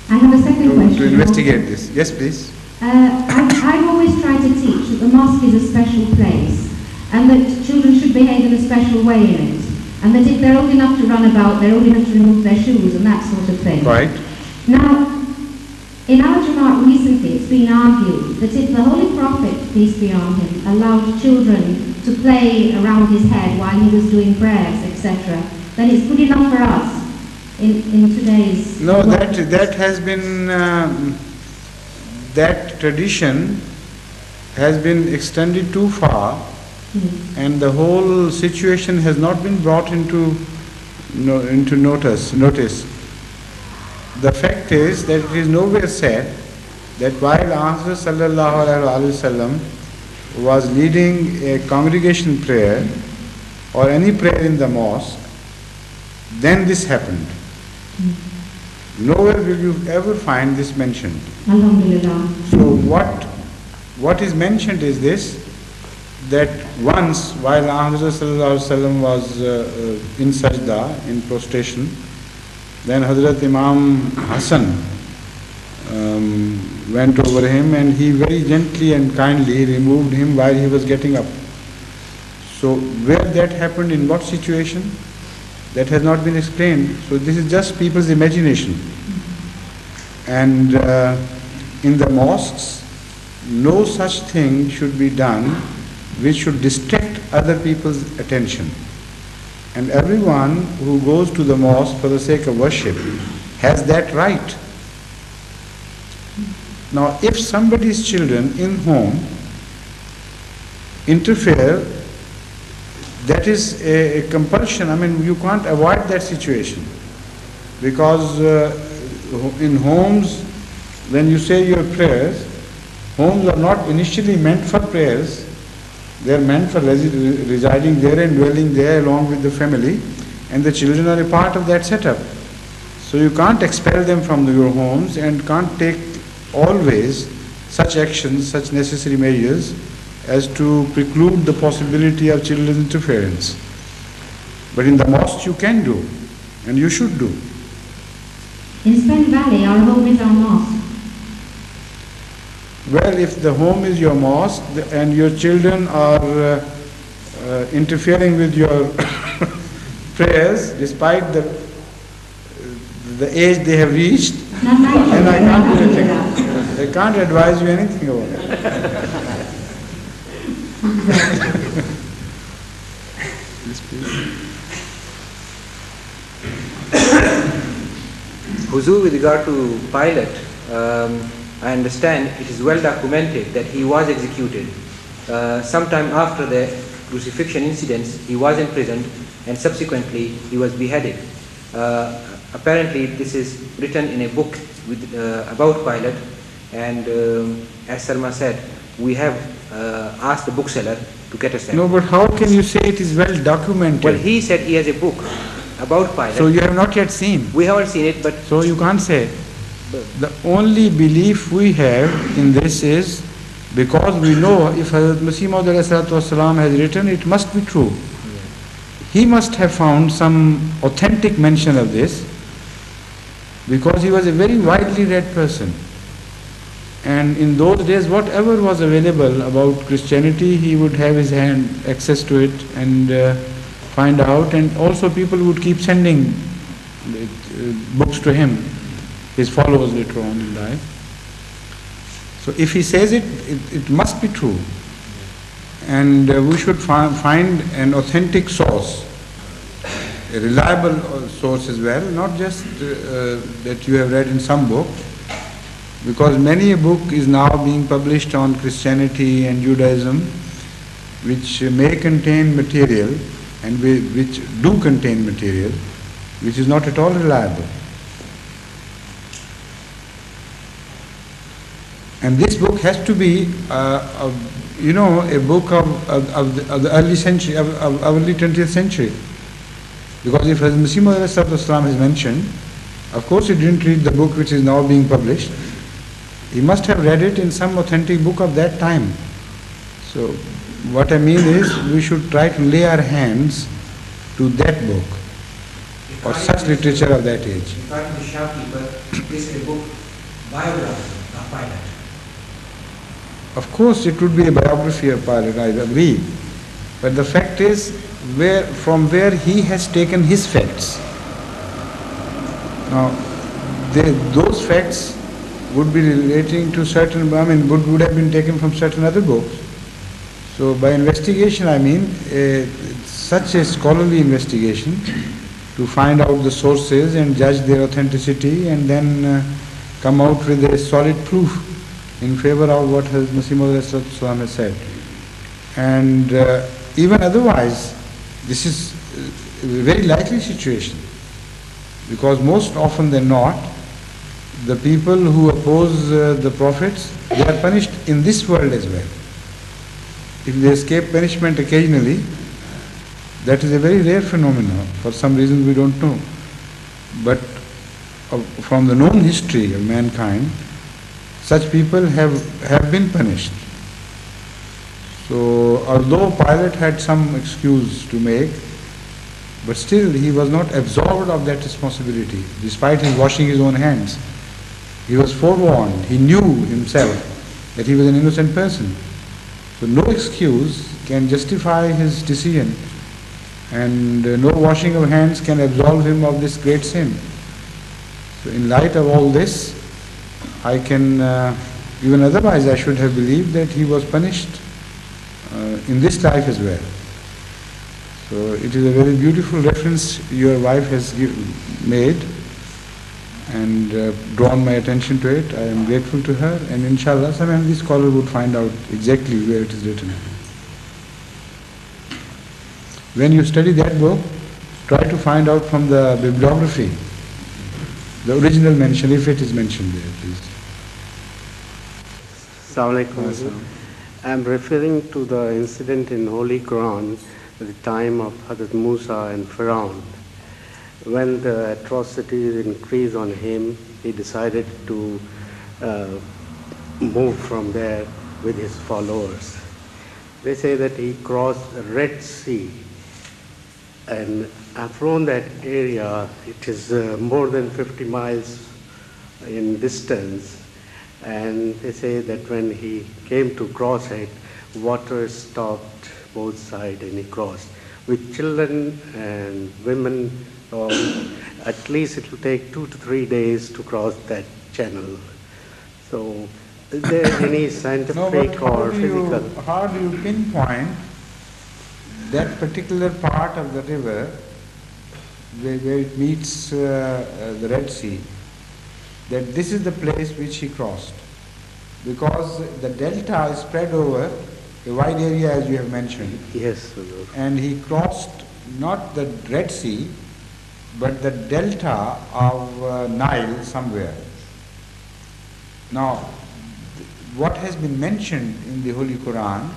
I have a second question. To investigate this. Yes, please. I've always tried to teach that the mosque is a special place and that children should behave in a special way in it. And that if they're old enough to run about, they're old enough to remove their shoes and that sort of thing. Right. Now, in our Jamaat recently, it's been argued that if the Holy Prophet, peace be on him, allowed children to play around his head while he was doing prayers, etc., then it's good enough for us in today's... No, that has been, that tradition has been extended too far, and the whole situation has not been brought into notice. The fact is that it is nowhere said that while Ahmad sallallahu alaihi wasallam was leading a congregation prayer or any prayer in the mosque, then this happened. Nowhere will you ever find this mentioned. Alhamdulillah. So what is mentioned is this, that once while Ahmad sallallahu alaihi wasallam was in sajda, in prostration, then Hazrat Imam Hassan went over him and he very gently and kindly removed him while he was getting up. So where that happened, in what situation, that has not been explained. So this is just people's imagination. And in the mosques, no such thing should be done which should distract other people's attention. And everyone who goes to the mosque for the sake of worship has that right. Now, if somebody's children in home interfere, that is a compulsion. I mean, you can't avoid that situation. Because in homes, when you say your prayers, homes are not initially meant for prayers. They are meant for residing there and dwelling there along with the family, and the children are a part of that setup. So you can't expel them from your homes and can't take always such actions, such necessary measures as to preclude the possibility of children's interference. But in the mosque you can do, and you should do. In Spen Valley, our home is our mosque. Well, if the home is your mosque and your children are interfering with your prayers, despite the age they have reached, then I can't do anything. I can't advise you anything about it. Huzur, with regard to Pilate, I understand it is well documented that he was executed. Sometime after the crucifixion incidents, he was imprisoned and subsequently he was beheaded. Apparently, this is written in a book about Pilate, and as Sarma said, we have asked the bookseller to get us that. No, but how can you say it is well documented? Well, he said he has a book about Pilate. So you have not yet seen? We haven't seen it, but... So you can't say. The only belief we have in this is because we know if Hazrat Masih Maud ﷺ has written, it must be true. He must have found some authentic mention of this because he was a very widely read person. And in those days, whatever was available about Christianity, he would have his hand access to it and find out. And also people would keep sending books to him, his followers later on in life. So if he says it, it must be true. And we should find an authentic source, a reliable source as well, not just that you have read in some book. Because many a book is now being published on Christianity and Judaism, which may contain material and which do contain material, which is not at all reliable. And this book has to be, a book of the early century, of early 20th century. Because if Hazrat Masih Maud ﷺ has mentioned, of course he didn't read the book which is now being published. He must have read it in some authentic book of that time. So what I mean is we should try to lay our hands to that book or such literature of that age. According to Shopkeeper, this is a book biography of Pilate. Of course it would be a biography of Pilate, I agree. But the fact is from where he has taken his facts. Now those facts would be relating to certain, would have been taken from certain other books. So by investigation I mean such a scholarly investigation to find out the sources and judge their authenticity and then come out with a solid proof in favor of what Hazrat Masih Maud ﷺ has said. And even otherwise, this is a very likely situation because most often than not, the people who oppose the prophets, they are punished in this world as well. If they escape punishment occasionally, that is a very rare phenomenon. For some reason we don't know. But from the known history of mankind, such people have been punished. So although Pilate had some excuse to make, but still he was not absolved of that responsibility, despite his washing his own hands. He was forewarned. He knew himself that he was an innocent person. So no excuse can justify his decision, and no washing of hands can absolve him of this great sin. So in light of all this, I can, even otherwise I should have believed that he was punished in this life as well. So it is a very beautiful reference your wife has made and drawn my attention to it. I am grateful to her, and inshallah sometime the scholar would find out exactly where it is written. When you study that book, try to find out from the bibliography the original mention, if it is mentioned there, please. Assalamu alaikum. I am referring to the incident in Holy Quran at the time of Hazrat Musa and Pharaoh. When the atrocities increased on him, he decided to move from there with his followers. They say that he crossed the Red Sea, and from that area, it is more than 50 miles in distance, and they say that when he came to cross it, water stopped both sides and he crossed. With children and women, at least it will take 2 to 3 days to cross that channel. So, is there any scientific or physical? How do you pinpoint that particular part of the river where it meets the Red Sea, that this is the place which he crossed? Because the delta is spread over a wide area, as you have mentioned. Yes. And he crossed not the Red Sea, but the delta of Nile somewhere. Now, what has been mentioned in the Holy Quran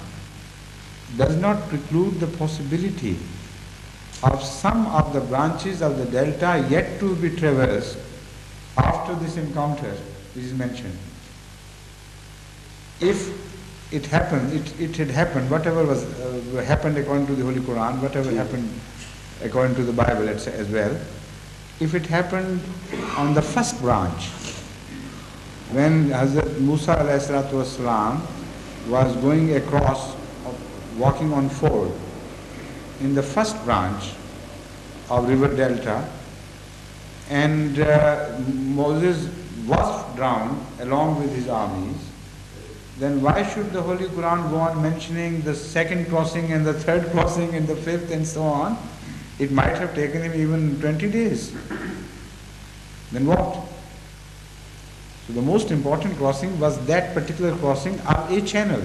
does not preclude the possibility of some of the branches of the delta yet to be traversed after this encounter which is mentioned. If it happened, it had happened, whatever was happened according to the Holy Quran, whatever happened according to the Bible as well, if it happened on the first branch, when Hazrat Musa ﷺ was going across, walking on ford, in the first branch of river delta, and Moses was drowned along with his armies, then why should the Holy Quran go on mentioning the second crossing and the third crossing and the fifth and so on? It might have taken him even 20 days. Then what? So the most important crossing was that particular crossing of a channel.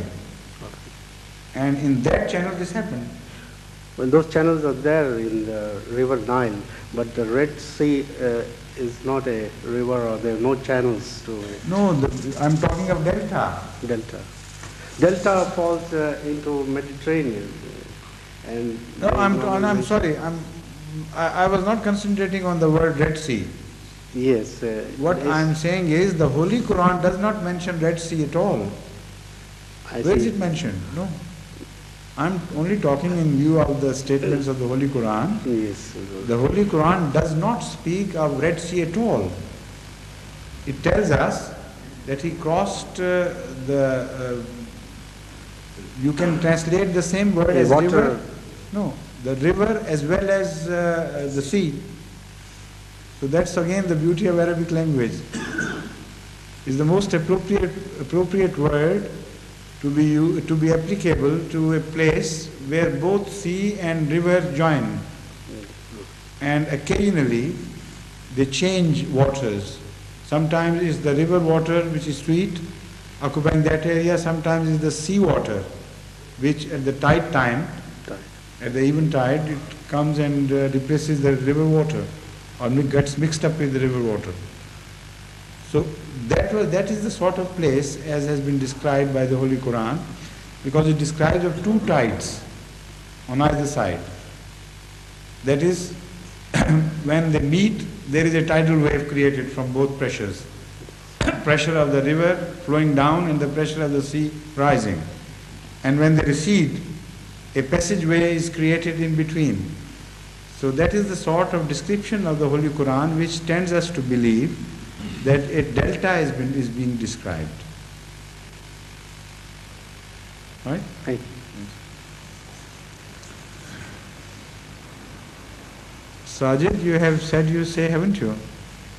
And in that channel this happened. Well, those channels are there in the river Nile, but the Red Sea is not a river, or there are no channels to it. No, I'm talking of delta. Delta falls into Mediterranean. And no, I'm sorry. I was not concentrating on the word Red Sea. Yes. What I'm saying is the Holy Quran does not mention Red Sea at all. Where is it mentioned? No. I'm only talking in view of the statements of the Holy Quran. Yes. The Holy Quran does not speak of Red Sea at all. It tells us that he crossed you can translate the same word as water. River. No, the river as well as the sea. So that's again the beauty of Arabic language. Is the most appropriate word to be applicable to a place where both sea and river join, and occasionally they change waters. Sometimes it's the river water which is sweet, occupying that area. Sometimes it's the sea water, which at the tide time, at the even tide, it comes and replaces the river water, or gets mixed up with the river water. So that is the sort of place as has been described by the Holy Quran, because it describes of two tides on either side. That is, when they meet, there is a tidal wave created from both pressures. Pressure of the river flowing down and the pressure of the sea rising. And when they recede, a passageway is created in between. So that is the sort of description of the Holy Quran which tends us to believe that a delta is being described. Right? Right. Sajid, you have said you say, haven't you?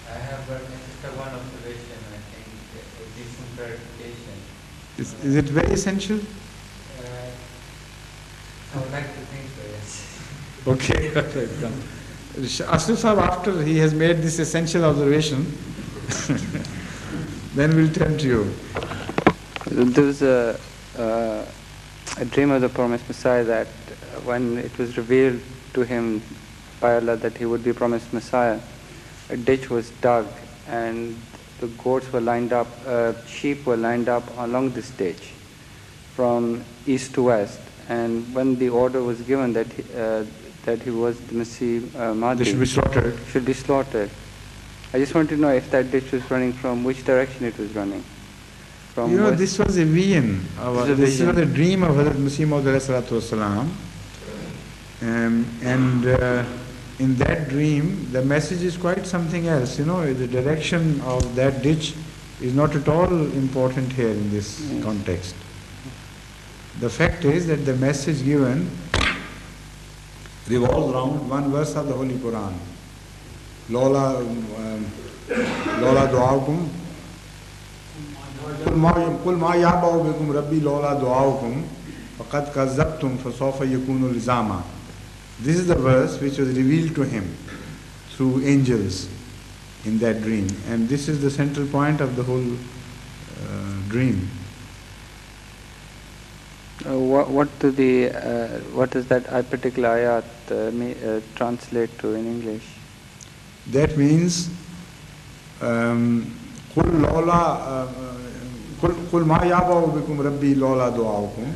I have, but just one observation, I think, a decent clarification. Is it very essential? I would like to think so, yes. Okay. Ashraf Sahib, after he has made this essential observation, then we'll turn to you. There was a dream of the promised Messiah that when it was revealed to him by Allah that he would be promised Messiah, a ditch was dug and the goats were lined up, sheep were lined up along this ditch from east to west. And when the order was given that he was the Messiah Mahdi, They should be slaughtered. I just want to know if that ditch was running from which direction it was running. From west? This was a vision. This was a dream of Hazrat Masih Maud ﷺ. And in that dream, the message is quite something else. The direction of that ditch is not at all important here in this context. The fact is that the message given revolves around one verse of the Holy Quran. Lola du'aukum Qul ma ya'ba'u bikum rabbi lola du'aukum faqad kazzabtum fasawfa yakunu lizama. This is the verse which was revealed to him through angels in that dream, and this is the central point of the whole dream. What does that particular ayat translate to in English? That means قل ما يعبأ بكم ربي لولا دعاؤكم.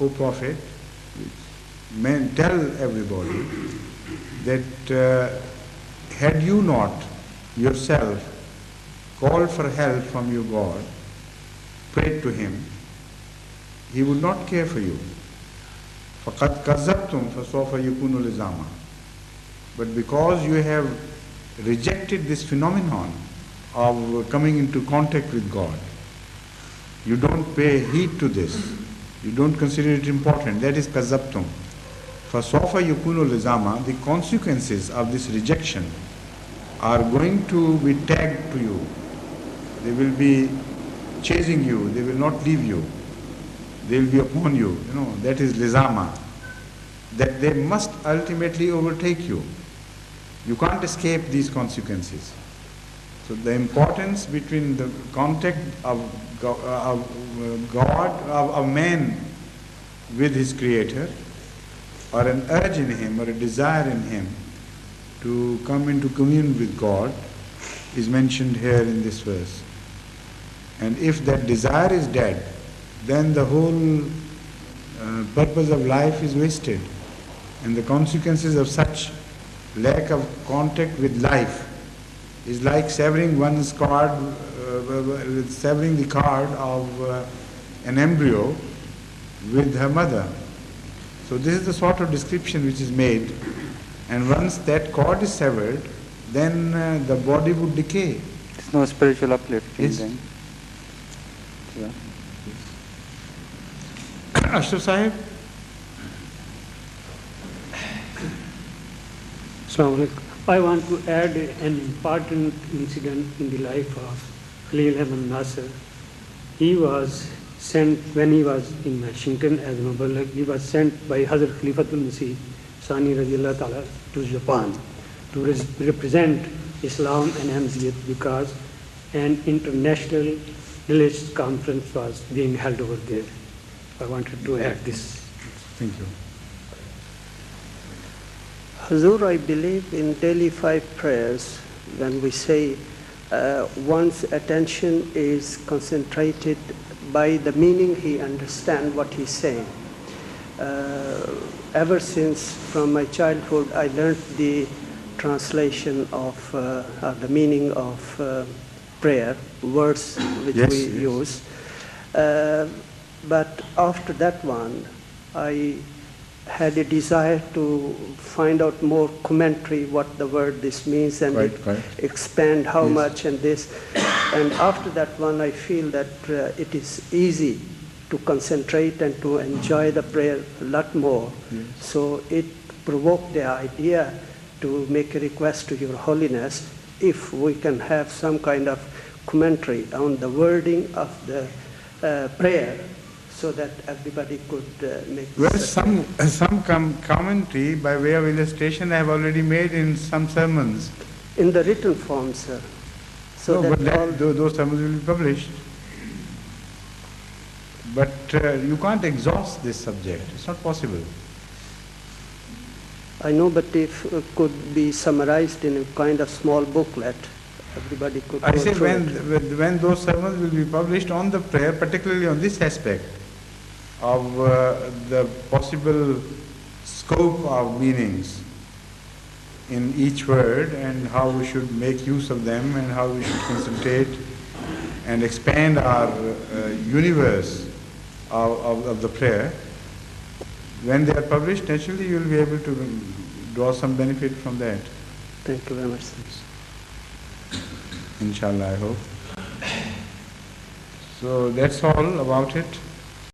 O Prophet, tell everybody that had you not yourself called for help from your God, prayed to Him, He would not care for you. فَقَدْ كَذَّبْتُمْ فَسَوْفَ يَكُونُ لِزَامًا. But because you have rejected this phenomenon of coming into contact with God, you don't pay heed to this, you don't consider it important, that is كَذَّبْتُمْ. فَسَوْفَ يَكُونُ لِزَامًا. The consequences of this rejection are going to be tagged to you. They will be chasing you, they will not leave you. They will be upon you, that is lizama. That they must ultimately overtake you. You can't escape these consequences. So the importance between the contact of God, of man with his Creator, or an urge in him, or a desire in him to come into communion with God, is mentioned here in this verse. And if that desire is dead, then the whole purpose of life is wasted. And the consequences of such lack of contact with life is like severing one's cord, severing the cord of an embryo with her mother. So this is the sort of description which is made. And once that cord is severed, then the body would decay. There's no spiritual uplifting then. Yeah. Ashraf Sahib? Assalamu alaikum. I want to add an important incident in the life of Khalil Ahmad Nasser. He was sent, when he was in Washington as Muballigh, he was sent by Hazrat Khalifatul Masih Sani Radiallahu Ta'ala to Japan to represent Islam and Ahmadiyat, because an international religious conference was being held over there. I wanted to add this. Thank you. Hazur, I believe in daily 5 prayers, when we say one's attention is concentrated by the meaning he understands what he's saying. Ever since from my childhood, I learned the translation of the meaning of prayer, words which we use. But after that one, I had a desire to find out more commentary, what the word this means, and expand how much and this. And after that one, I feel that it is easy to concentrate and to enjoy the prayer a lot more. So it provoked the idea to make a request to Your Holiness if we can have some kind of commentary on the wording of the prayer, so that everybody could make. Well, some commentary by way of illustration I have already made in some sermons. In the written form, sir. So no, that but those sermons will be published. But you can't exhaust this subject. It's not possible. I know, but if it could be summarized in a kind of small booklet, everybody could. I go say through it. when those sermons will be published on the prayer, particularly on this aspect of the possible scope of meanings in each word and how we should make use of them and how we should concentrate and expand our universe of the prayer. When they are published, naturally you will be able to draw some benefit from that. Thank you very much, sir. Inshallah, I hope. So that's all about it.